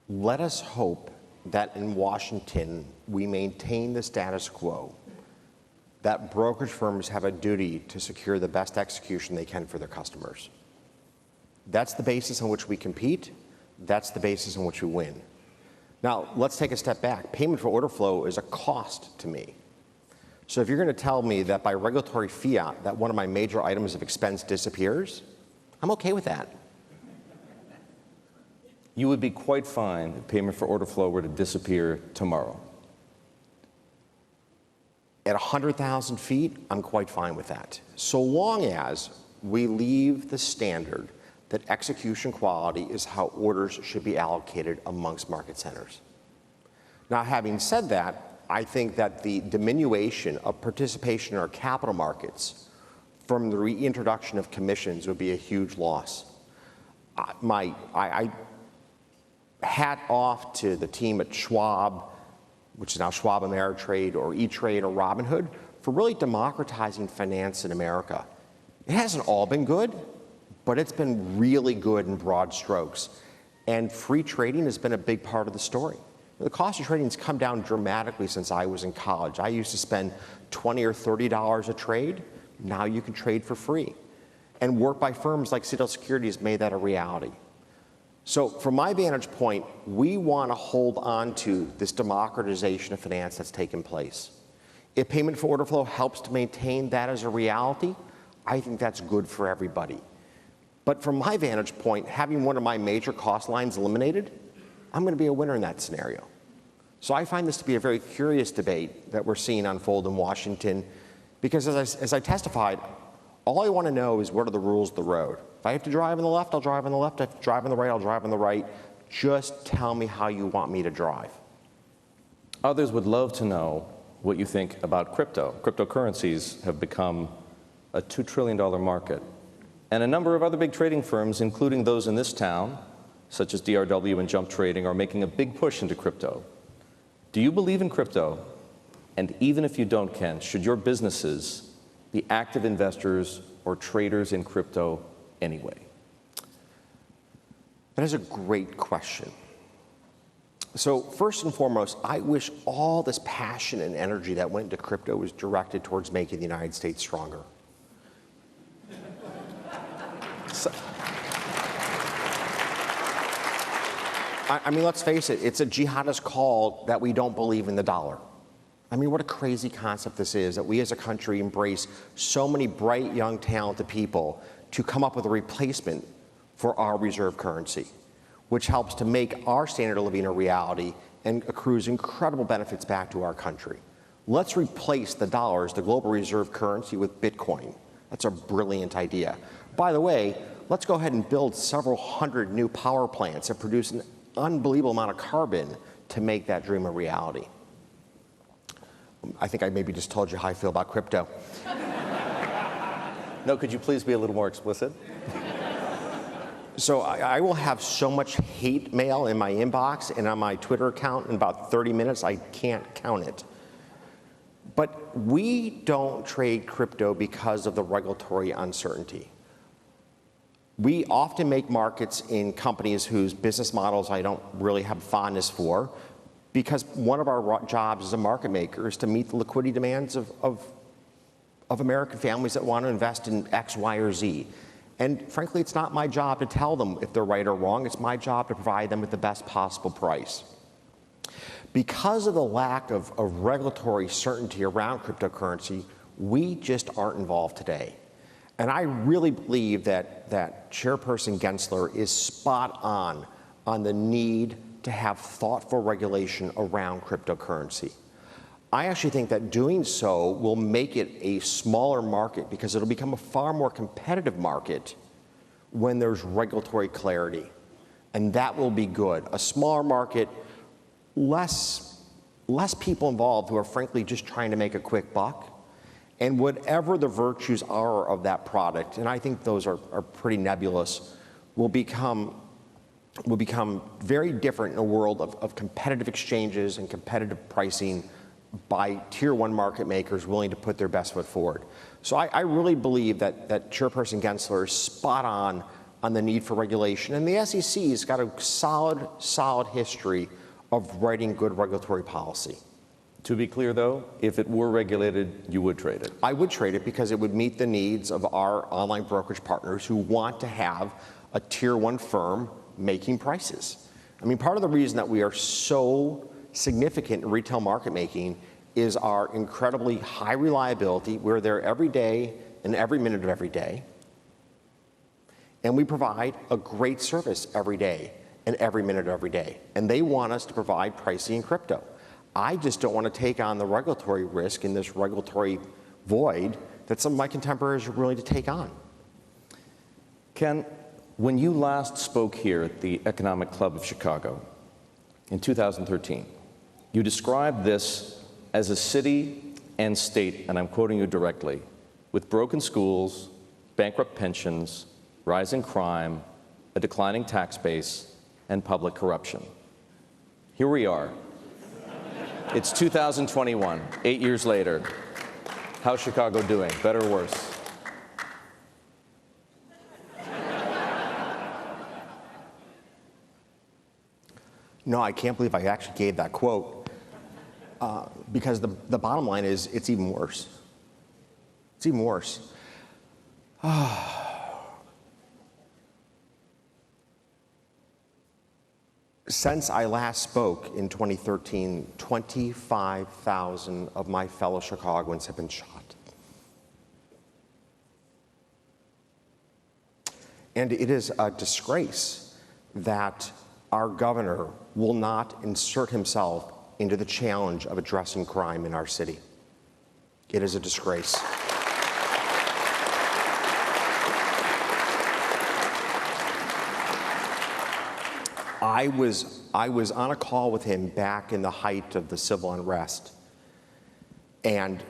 Let us hope that in Washington we maintain the status quo, that brokerage firms have a duty to secure the best execution they can for their customers. That's the basis on which we compete. That's the basis on which we win. Now, let's take a step back. Payment for order flow is a cost to me. So if you're going to tell me that by regulatory fiat that one of my major items of expense disappears, I'm okay with that. You would be quite fine if payment for order flow were to disappear tomorrow. At 100,000 feet, I'm quite fine with that. So long as we leave the standard that execution quality is how orders should be allocated amongst market centers. Now, having said that, I think that the diminution of participation in our capital markets from the reintroduction of commissions would be a huge loss. I hat off to the team at Schwab, which is now Schwab Ameritrade or E-Trade or Robinhood, for really democratizing finance in America. It hasn't all been good, but it's been really good in broad strokes. And free trading has been a big part of the story. The cost of trading has come down dramatically since I was in college. I used to spend $20 or $30 a trade. Now you can trade for free. And work by firms like Citadel Securities made that a reality. So from my vantage point, we want to hold on to this democratization of finance that's taken place. If payment for order flow helps to maintain that as a reality, I think that's good for everybody. But from my vantage point, having one of my major cost lines eliminated, I'm going to be a winner in that scenario. So I find this to be a very curious debate that we're seeing unfold in Washington, because as I testified, all I want to know is what are the rules of the road. If I have to drive on the left, I'll drive on the left. If I have to drive on the right, I'll drive on the right. Just tell me how you want me to drive. Others would love to know what you think about crypto. Cryptocurrencies have become a $2 trillion market. And a number of other big trading firms, including those in this town, such as DRW and Jump Trading, are making a big push into crypto. Do you believe in crypto? And even if you don't, Ken, should your businesses be active investors or traders in crypto anyway? That is a great question. So first and foremost, I wish all this passion and energy that went into crypto was directed towards making the United States stronger. I mean, let's face it, it's a jihadist call that we don't believe in the dollar. I mean, what a crazy concept this is, that we as a country embrace so many bright, young, talented people to come up with a replacement for our reserve currency, which helps to make our standard of living a reality and accrues incredible benefits back to our country. Let's replace the dollar as the global reserve currency with Bitcoin. That's a brilliant idea. By the way, let's go ahead and build several hundred new power plants that produce an unbelievable amount of carbon to make that dream a reality. I think I maybe just told you how I feel about crypto. No, could you please be a little more explicit? So I will have so much hate mail in my inbox and on my Twitter account in about 30 minutes, I can't count it. But we don't trade crypto because of the regulatory uncertainty. We often make markets in companies whose business models I don't really have fondness for, because one of our jobs as a market maker is to meet the liquidity demands of American families that want to invest in X, Y, or Z. And frankly, it's not my job to tell them if they're right or wrong. It's my job to provide them with the best possible price. Because of the lack of regulatory certainty around cryptocurrency, we just aren't involved today. And I really believe that Chairperson Gensler is spot on the need to have thoughtful regulation around cryptocurrency. I actually think that doing so will make it a smaller market because it'll become a far more competitive market when there's regulatory clarity. And that will be good. A smaller market, less people involved who are frankly just trying to make a quick buck. And whatever the virtues are of that product, and I think those are pretty nebulous, will become very different in a world of competitive exchanges and competitive pricing by tier one market makers willing to put their best foot forward. So I really believe that Chairperson Gensler is spot on the need for regulation. And the SEC has got a solid history of writing good regulatory policy. To be clear, though, if it were regulated, you would trade it? I would trade it because it would meet the needs of our online brokerage partners who want to have a tier one firm making prices. I mean, part of the reason that we are so significant in retail market making is our incredibly high reliability. We're there every day and every minute of every day. And we provide a great service every day and every minute of every day. And they want us to provide pricing in crypto. I just don't want to take on the regulatory risk in this regulatory void that some of my contemporaries are willing to take on. Ken, when you last spoke here at the Economic Club of Chicago in 2013, you described this as a city and state, and I'm quoting you directly, with broken schools, bankrupt pensions, rising crime, a declining tax base, and public corruption. Here we are. It's 2021, 8 years later. How's Chicago doing? Better or worse? No, I can't believe I actually gave that quote because the bottom line is it's even worse. It's even worse. Since I last spoke in 2013, 25,000 of my fellow Chicagoans have been shot. And it is a disgrace that our governor will not insert himself into the challenge of addressing crime in our city. It is a disgrace. I was on a call with him back in the height of the civil unrest and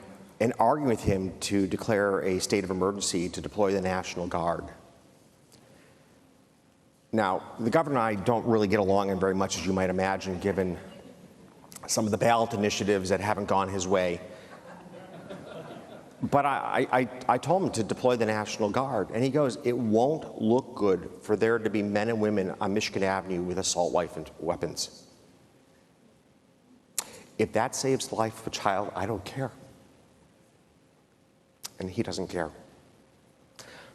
arguing with him to declare a state of emergency to deploy the National Guard. Now, the governor and I don't really get along in very much, as you might imagine, given some of the ballot initiatives that haven't gone his way. But I told him to deploy the National Guard, and he goes, it won't look good for there to be men and women on Michigan Avenue with assault weapons. If that saves the life of a child, I don't care. And he doesn't care.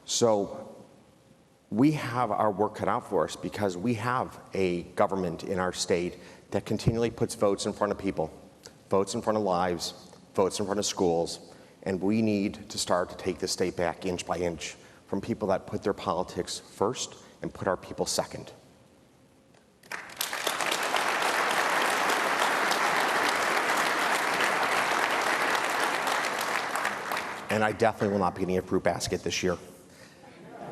So we have our work cut out for us because we have a government in our state that continually puts votes in front of people, votes in front of lives, votes in front of schools. And we need to start to take the state back inch by inch from people that put their politics first and put our people second. And I definitely will not be getting a fruit basket this year.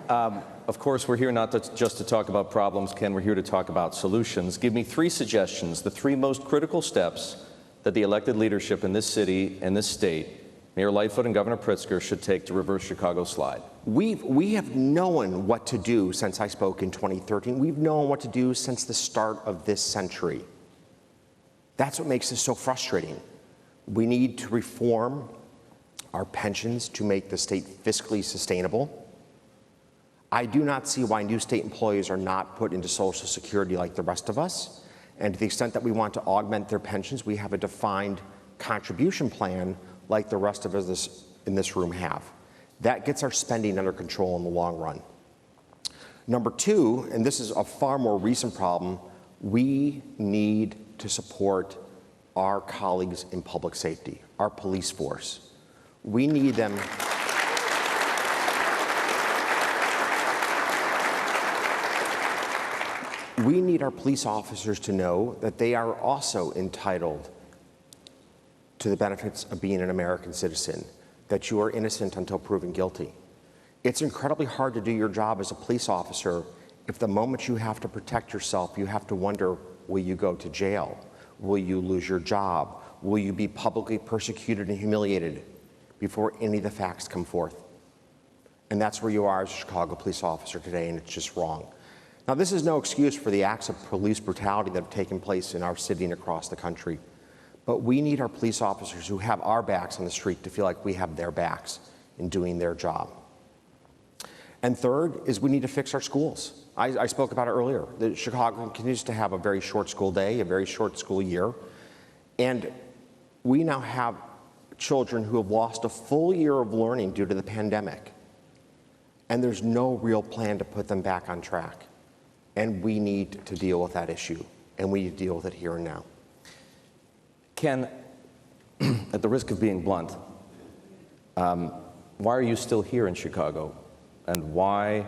Of course, we're here not just to talk about problems, Ken. We're here to talk about solutions. Give me 3 suggestions, the 3 most critical steps that the elected leadership in this city and this state, Mayor Lightfoot and Governor Pritzker, should take to reverse Chicago's slide? We have known what to do since I spoke in 2013. We've known what to do since the start of this century. That's what makes this so frustrating. We need to reform our pensions to make the state fiscally sustainable. I do not see why new state employees are not put into Social Security like the rest of us. And to the extent that we want to augment their pensions, we have a defined contribution plan like the rest of us in this room have. That gets our spending under control in the long run. Number two, and this is a far more recent problem, we need to support our colleagues in public safety, our police force. We need them. We need our police officers to know that they are also entitled to the benefits of being an American citizen, that you are innocent until proven guilty. It's incredibly hard to do your job as a police officer if the moment you have to protect yourself, you have to wonder, will you go to jail? Will you lose your job? Will you be publicly persecuted and humiliated before any of the facts come forth? And that's where you are as a Chicago police officer today, and it's just wrong. Now, this is no excuse for the acts of police brutality that have taken place in our city and across the country. But we need our police officers who have our backs on the street to feel like we have their backs in doing their job. And third is we need to fix our schools. I spoke about it earlier. Chicago continues to have a very short school day, a very short school year. And we now have children who have lost a full year of learning due to the pandemic. And there's no real plan to put them back on track. And we need to deal with that issue, and we need to deal with it here and now. Ken, at the risk of being blunt, why are you still here in Chicago? And why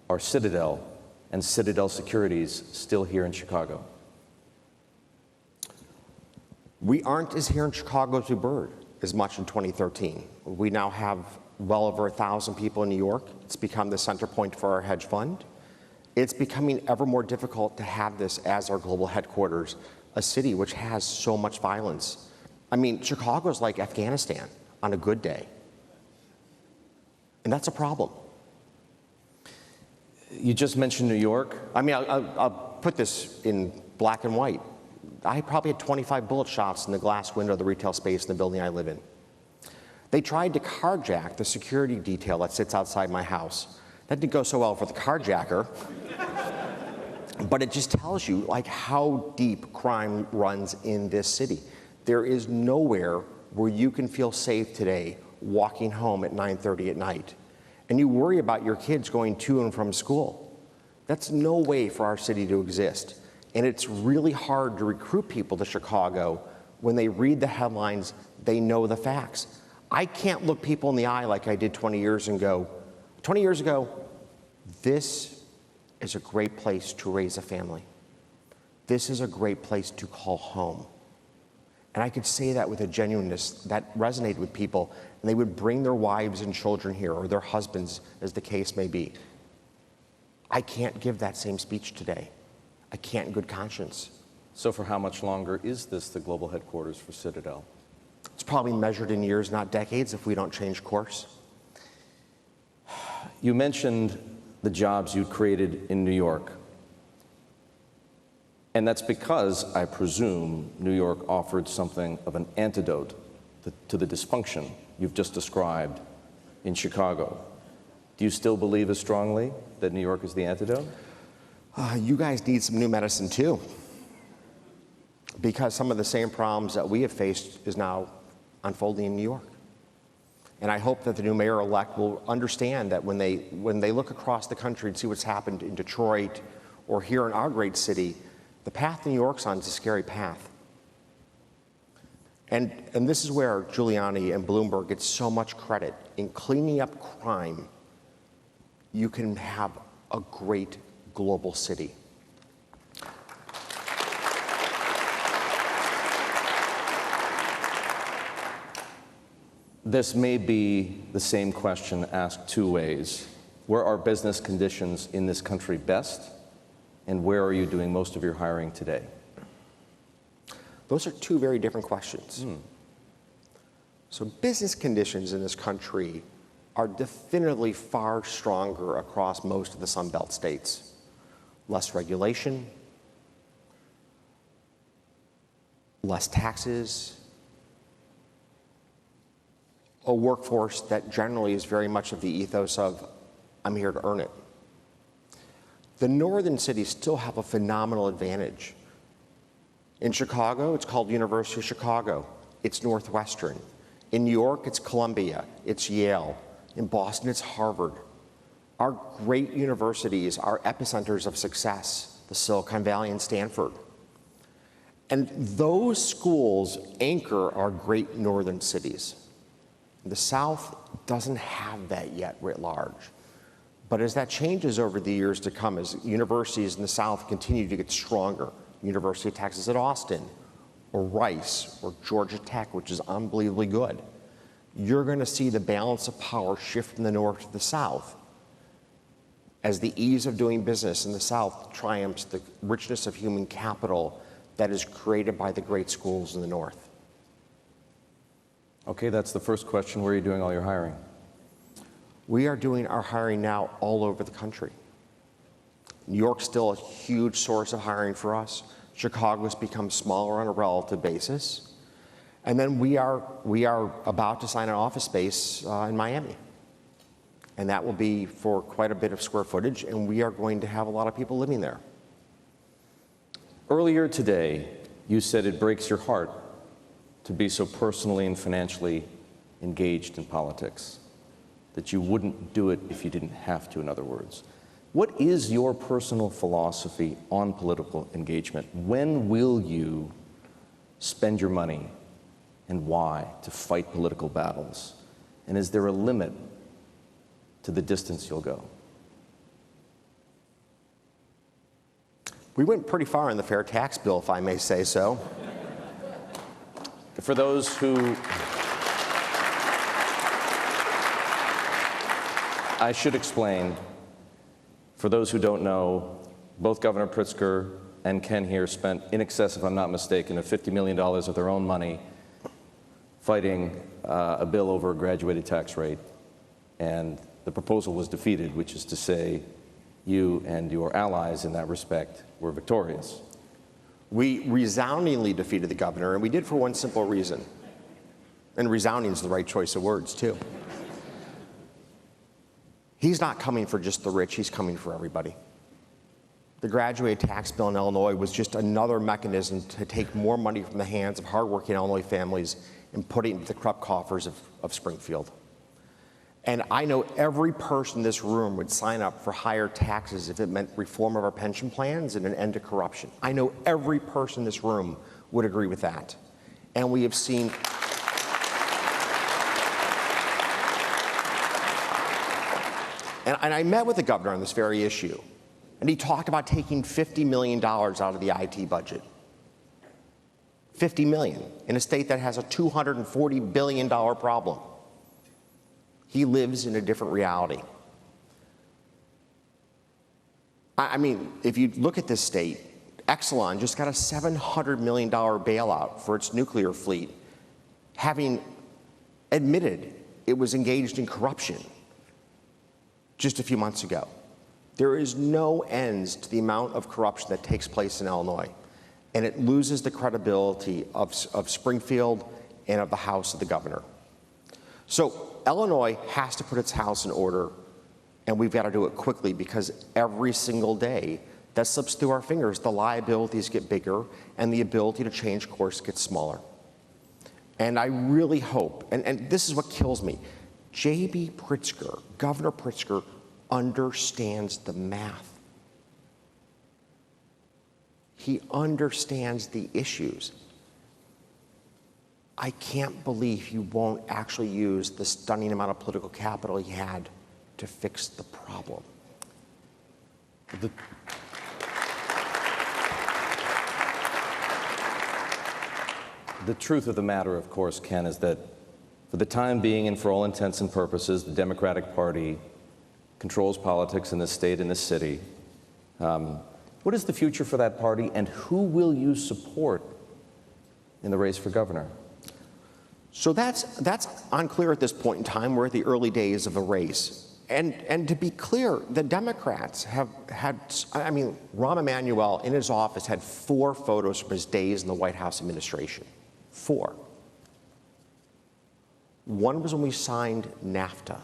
are Citadel and Citadel Securities still here in Chicago? We aren't as here in Chicago as we were as much in 2013. We now have well over 1,000 people in New York. It's become the center point for our hedge fund. It's becoming ever more difficult to have this as our global headquarters, a city which has so much violence. I mean, Chicago's like Afghanistan on a good day. And that's a problem. You just mentioned New York. I mean, I'll put this in black and white. I probably had 25 bullet shots in the glass window of the retail space in the building I live in. They tried to carjack the security detail that sits outside my house. That didn't go so well for the carjacker, but it just tells you like how deep crime runs in this city. There is nowhere where you can feel safe today walking home at 9:30 at night. And you worry about your kids going to and from school. That's no way for our city to exist. And it's really hard to recruit people to Chicago when they read the headlines, they know the facts. I can't look people in the eye like I did 20 years ago. 20 years ago, this is a great place to raise a family. This is a great place to call home. And I could say that with a genuineness that resonated with people, and they would bring their wives and children here, or their husbands, as the case may be. I can't give that same speech today. I can't in good conscience. So for how much longer is this the global headquarters for Citadel? It's probably measured in years, not decades, if we don't change course. You mentioned the jobs you created in New York. And that's because, I presume, New York offered something of an antidote to the dysfunction you've just described in Chicago. Do you still believe as strongly that New York is the antidote? You guys need some new medicine too, because some of the same problems that we have faced is now unfolding in New York. And I hope that the new mayor-elect will understand that when they look across the country and see what's happened in Detroit or here in our great city, the path New York's on is a scary path. And this is where Giuliani and Bloomberg get so much credit. In cleaning up crime, you can have a great global city. This may be the same question asked two ways. Where are business conditions in this country best? And where are you doing most of your hiring today? Those are two very different questions. So business conditions in this country are definitively far stronger across most of the Sun Belt states. Less regulation, less taxes, a workforce that generally is very much of the ethos of, I'm here to earn it. The northern cities still have a phenomenal advantage. In Chicago, it's called University of Chicago. It's Northwestern. In New York, it's Columbia. It's Yale. In Boston, it's Harvard. Our great universities are epicenters of success, the Silicon Valley and Stanford. And those schools anchor our great northern cities. The South doesn't have that yet writ large. But as that changes over the years to come, as universities in the South continue to get stronger, University of Texas at Austin, or Rice, or Georgia Tech, which is unbelievably good, you're going to see the balance of power shift from the North to the South as the ease of doing business in the South triumphs the richness of human capital that is created by the great schools in the North. Okay, that's the first question. Where are you doing all your hiring? We are doing our hiring now all over the country. New York's still a huge source of hiring for us. Chicago's become smaller on a relative basis. And then we are about to sign an office space in Miami. And that will be for quite a bit of square footage, and we are going to have a lot of people living there. Earlier today, you said it breaks your heart to be so personally and financially engaged in politics, that you wouldn't do it if you didn't have to, in other words. What is your personal philosophy on political engagement? When will you spend your money and why to fight political battles? And is there a limit to the distance you'll go? We went pretty far in the fair tax bill, if I may say so. For those who, I should explain, for those who don't know, both Governor Pritzker and Ken here spent in excess, if I'm not mistaken, of $50 million of their own money fighting a bill over a graduated tax rate. And the proposal was defeated, which is to say you and your allies in that respect were victorious. We resoundingly defeated the governor, and we did for one simple reason. And resounding is the right choice of words, too. He's not coming for just the rich, he's coming for everybody. The graduated tax bill in Illinois was just another mechanism to take more money from the hands of hardworking Illinois families and put it into the corrupt coffers of Springfield. And I know every person in this room would sign up for higher taxes if it meant reform of our pension plans and an end to corruption. I know every person in this room would agree with that. And we have seen and I met with the governor on this very issue, and he talked about taking $50 million out of the IT budget. $50 million in a state that has a $240 billion problem. He lives in a different reality. I mean, if you look at this state, Exelon just got a $700 million bailout for its nuclear fleet, having admitted it was engaged in corruption just a few months ago. There is no ends to the amount of corruption that takes place in Illinois, and it loses the credibility of Springfield and of the House of the governor. So Illinois has to put its house in order, and we've got to do it quickly, because every single day that slips through our fingers, the liabilities get bigger and the ability to change course gets smaller. And I really hope, and this is what kills me, J.B. Pritzker, Governor Pritzker, understands the math. He understands the issues. I can't believe he won't actually use the stunning amount of political capital he had to fix the problem. The truth of the matter, of course, Ken, is that for the time being and for all intents and purposes, the Democratic Party controls politics in this state and this city. What is the future for that party, and who will you support in the race for governor? So that's unclear at this point in time. We're at the early days of the race. And to be clear, the Democrats have had, Rahm Emanuel in his office had 4 photos from his days in the White House administration. 4. One was when we signed NAFTA,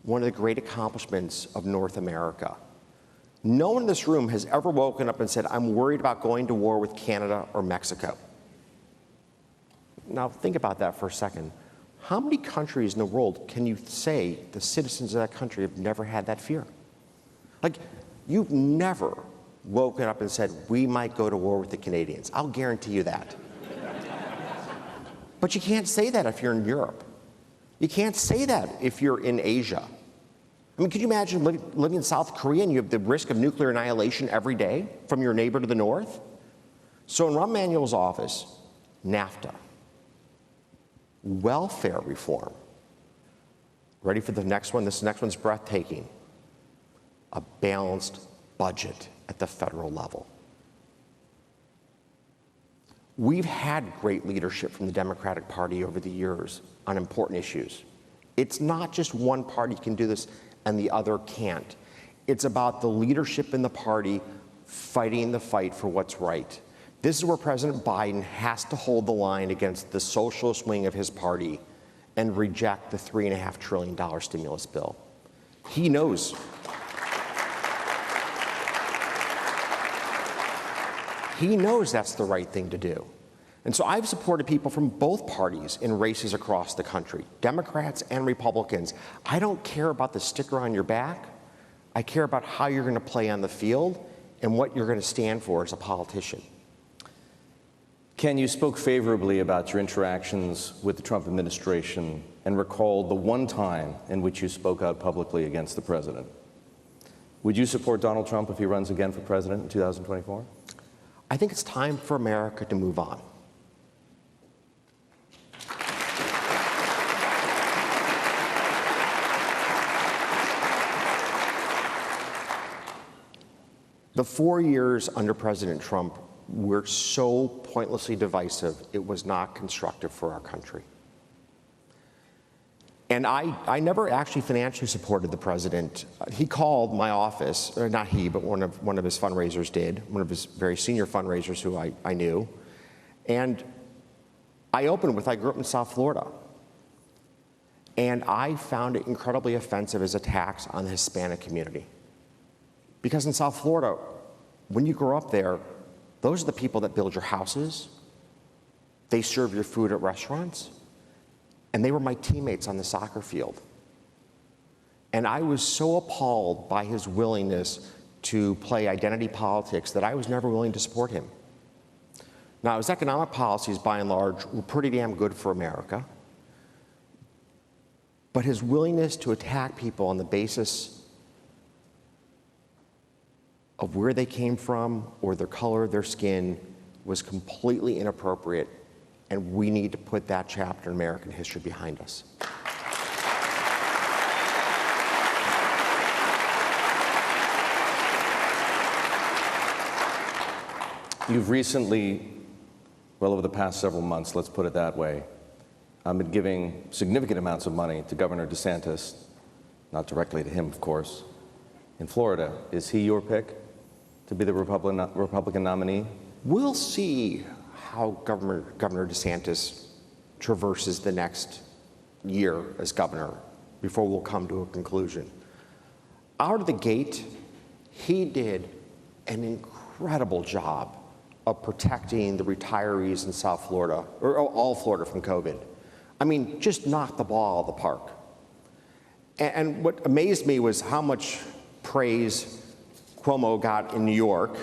one of the great accomplishments of North America. No one in this room has ever woken up and said, I'm worried about going to war with Canada or Mexico. Now, think about that for a second. How many countries in the world can you say the citizens of that country have never had that fear? Like, you've never woken up and said, we might go to war with the Canadians. I'll guarantee you that. But you can't say that if you're in Europe. You can't say that if you're in Asia. I mean, could you imagine living in South Korea and you have the risk of nuclear annihilation every day from your neighbor to the north? So in Rahm Emanuel's office, NAFTA, welfare reform. Ready for the next one? This next one's breathtaking. A balanced budget at the federal level. We've had great leadership from the Democratic Party over the years on important issues. It's not just one party can do this and the other can't. It's about the leadership in the party fighting the fight for what's right. This is where President Biden has to hold the line against the socialist wing of his party and reject the $3.5 trillion stimulus bill. He knows. He knows that's the right thing to do. And so I've supported people from both parties in races across the country, Democrats and Republicans. I don't care about the sticker on your back. I care about how you're going to play on the field and what you're going to stand for as a politician. Ken, you spoke favorably about your interactions with the Trump administration and recalled the one time in which you spoke out publicly against the president. Would you support Donald Trump if he runs again for president in 2024? I think it's time for America to move on. The 4 years under President Trump were so pointlessly divisive, it was not constructive for our country. And I never actually financially supported the president. He called my office, or not he, but one of his fundraisers did, one of his very senior fundraisers who I knew. And I opened with, I grew up in South Florida. And I found it incredibly offensive as attacks on the Hispanic community. Because in South Florida, when you grow up there, those are the people that build your houses, they serve your food at restaurants, and they were my teammates on the soccer field. And I was so appalled by his willingness to play identity politics that I was never willing to support him. Now, his economic policies, by and large, were pretty damn good for America. But his willingness to attack people on the basis of where they came from or the color of their skin was completely inappropriate, and we need to put that chapter in American history behind us. You've recently, well, over the past several months, let's put it that way, been giving significant amounts of money to Governor DeSantis, not directly to him, of course, in Florida. Is he your pick to be the Republican nominee? We'll see how Governor DeSantis traverses the next year as governor before we'll come to a conclusion. Out of the gate, he did an incredible job of protecting the retirees in South Florida, or all Florida, from COVID. I mean, just knocked the ball out of the park. And what amazed me was how much praise Cuomo got in New York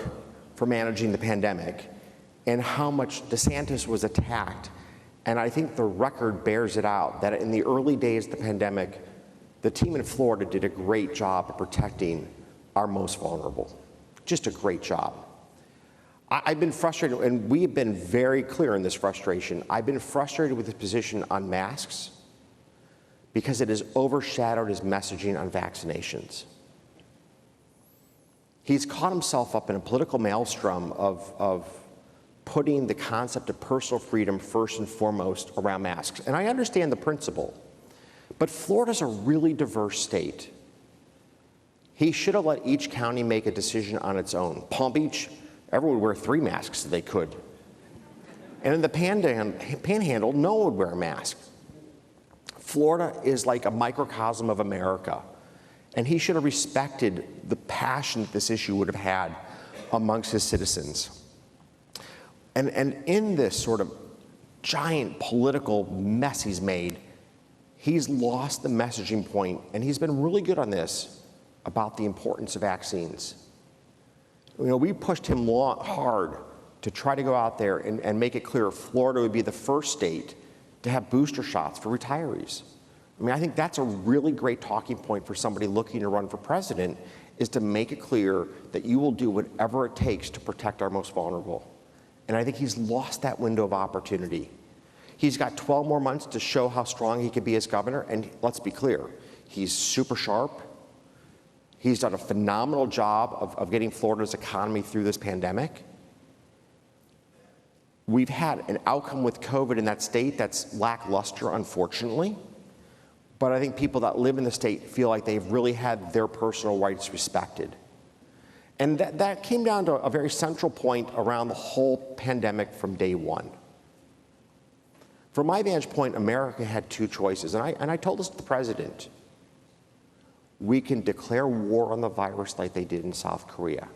for managing the pandemic, and how much DeSantis was attacked. And I think the record bears it out that in the early days of the pandemic, the team in Florida did a great job of protecting our most vulnerable. Just a great job. I've been frustrated, and we have been very clear in this frustration. I've been frustrated with his position on masks because it has overshadowed his messaging on vaccinations. He's caught himself up in a political maelstrom of putting the concept of personal freedom first and foremost around masks. And I understand the principle, but Florida's a really diverse state. He should have let each county make a decision on its own. Palm Beach, everyone would wear 3 masks if they could. And in the panhandle, no one would wear a mask. Florida is like a microcosm of America, and he should have respected the passion that this issue would have had amongst his citizens. And in this sort of giant political mess he's made, he's lost the messaging point, and he's been really good on this about the importance of vaccines. You know, we pushed him hard to try to go out there and make it clear Florida would be the first state to have booster shots for retirees. I mean, I think that's a really great talking point for somebody looking to run for president, is to make it clear that you will do whatever it takes to protect our most vulnerable. And I think he's lost that window of opportunity. He's got 12 more months to show how strong he can be as governor, and let's be clear, he's super sharp. He's done a phenomenal job of getting Florida's economy through this pandemic. We've had an outcome with COVID in that state that's lackluster, unfortunately. But I think people that live in the state feel like they've really had their personal rights respected. And that came down to a very central point around the whole pandemic from day one. From my vantage point, America had 2 choices, and I told this to the president. We can declare war on the virus like they did in South Korea,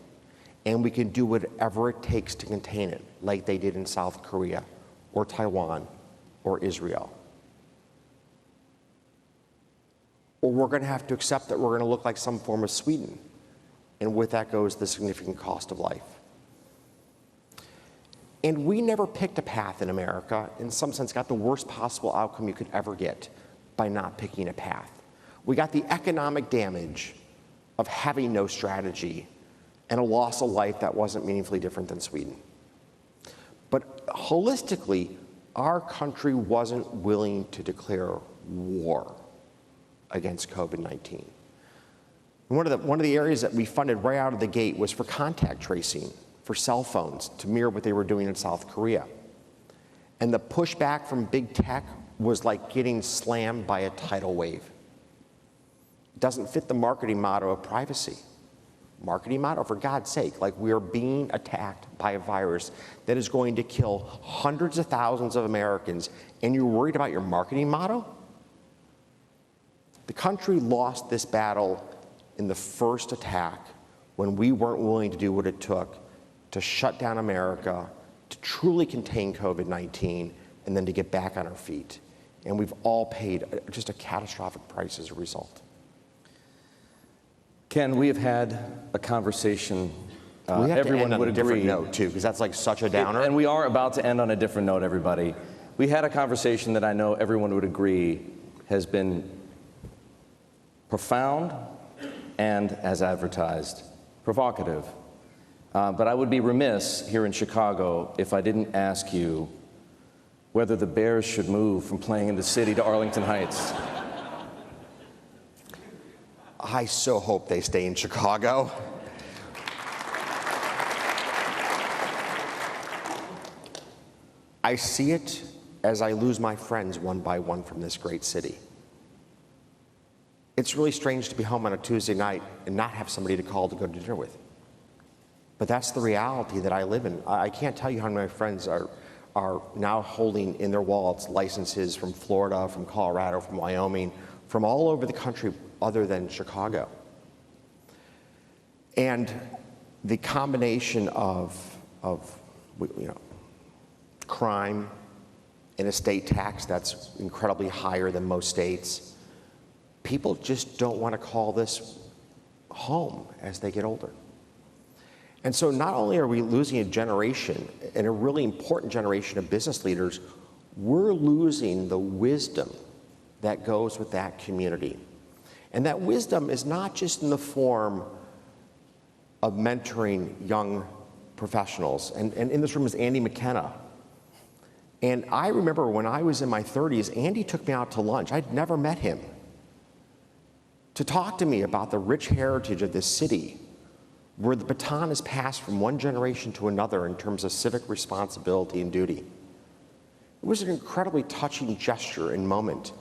and we can do whatever it takes to contain it, like they did in South Korea or Taiwan or Israel. Or we're going to have to accept that we're going to look like some form of Sweden, and with that goes the significant cost of life. And we never picked a path in America, in some sense got the worst possible outcome you could ever get by not picking a path. We got the economic damage of having no strategy and a loss of life that wasn't meaningfully different than Sweden. But holistically, our country wasn't willing to declare war against COVID-19. One of the areas that we funded right out of the gate was for contact tracing for cell phones to mirror what they were doing in South Korea. And the pushback from big tech was like getting slammed by a tidal wave. It doesn't fit the marketing motto of privacy. Marketing motto, for God's sake, like we are being attacked by a virus that is going to kill hundreds of thousands of Americans, and you're worried about your marketing motto? The country lost this battle in the first attack when we weren't willing to do what it took to shut down America, to truly contain COVID-19, and then to get back on our feet. And we've all paid just a catastrophic price as a result. Ken, we have had a conversation. We have everyone to end would on a different agree. note, too, because that's like such a downer. And we are about to end on a different note, everybody. We had a conversation that I know everyone would agree has been profound and, as advertised, provocative. But I would be remiss here in Chicago if I didn't ask you whether the Bears should move from playing in the city to Arlington Heights. I so hope they stay in Chicago. I see it as I lose my friends one by one from this great city. It's really strange to be home on a Tuesday night and not have somebody to call to go to dinner with. But that's the reality that I live in. I can't tell you how many of my friends are now holding in their wallets licenses from Florida, from Colorado, from Wyoming, from all over the country other than Chicago. And the combination of crime and a state tax that's incredibly higher than most states, people just don't want to call this home as they get older. And so not only are we losing a generation, and a really important generation of business leaders, we're losing the wisdom that goes with that community. And that wisdom is not just in the form of mentoring young professionals. And in this room is Andy McKenna. And I remember when I was in my 30s, Andy took me out to lunch. I'd never met him, to talk to me about the rich heritage of this city, where the baton is passed from one generation to another in terms of civic responsibility and duty. It was an incredibly touching gesture and moment.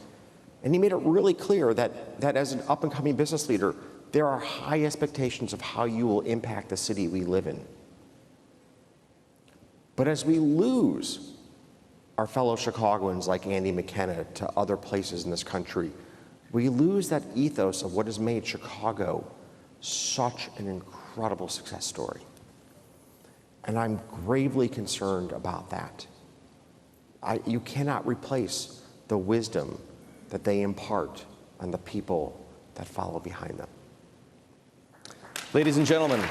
And he made it really clear that as an up-and-coming business leader, there are high expectations of how you will impact the city we live in. But as we lose our fellow Chicagoans like Andy McKenna to other places in this country, we lose that ethos of what has made Chicago such an incredible success story. And I'm gravely concerned about that. You cannot replace the wisdom that they impart on the people that follow behind them. Ladies and gentlemen,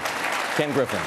Ken Griffin.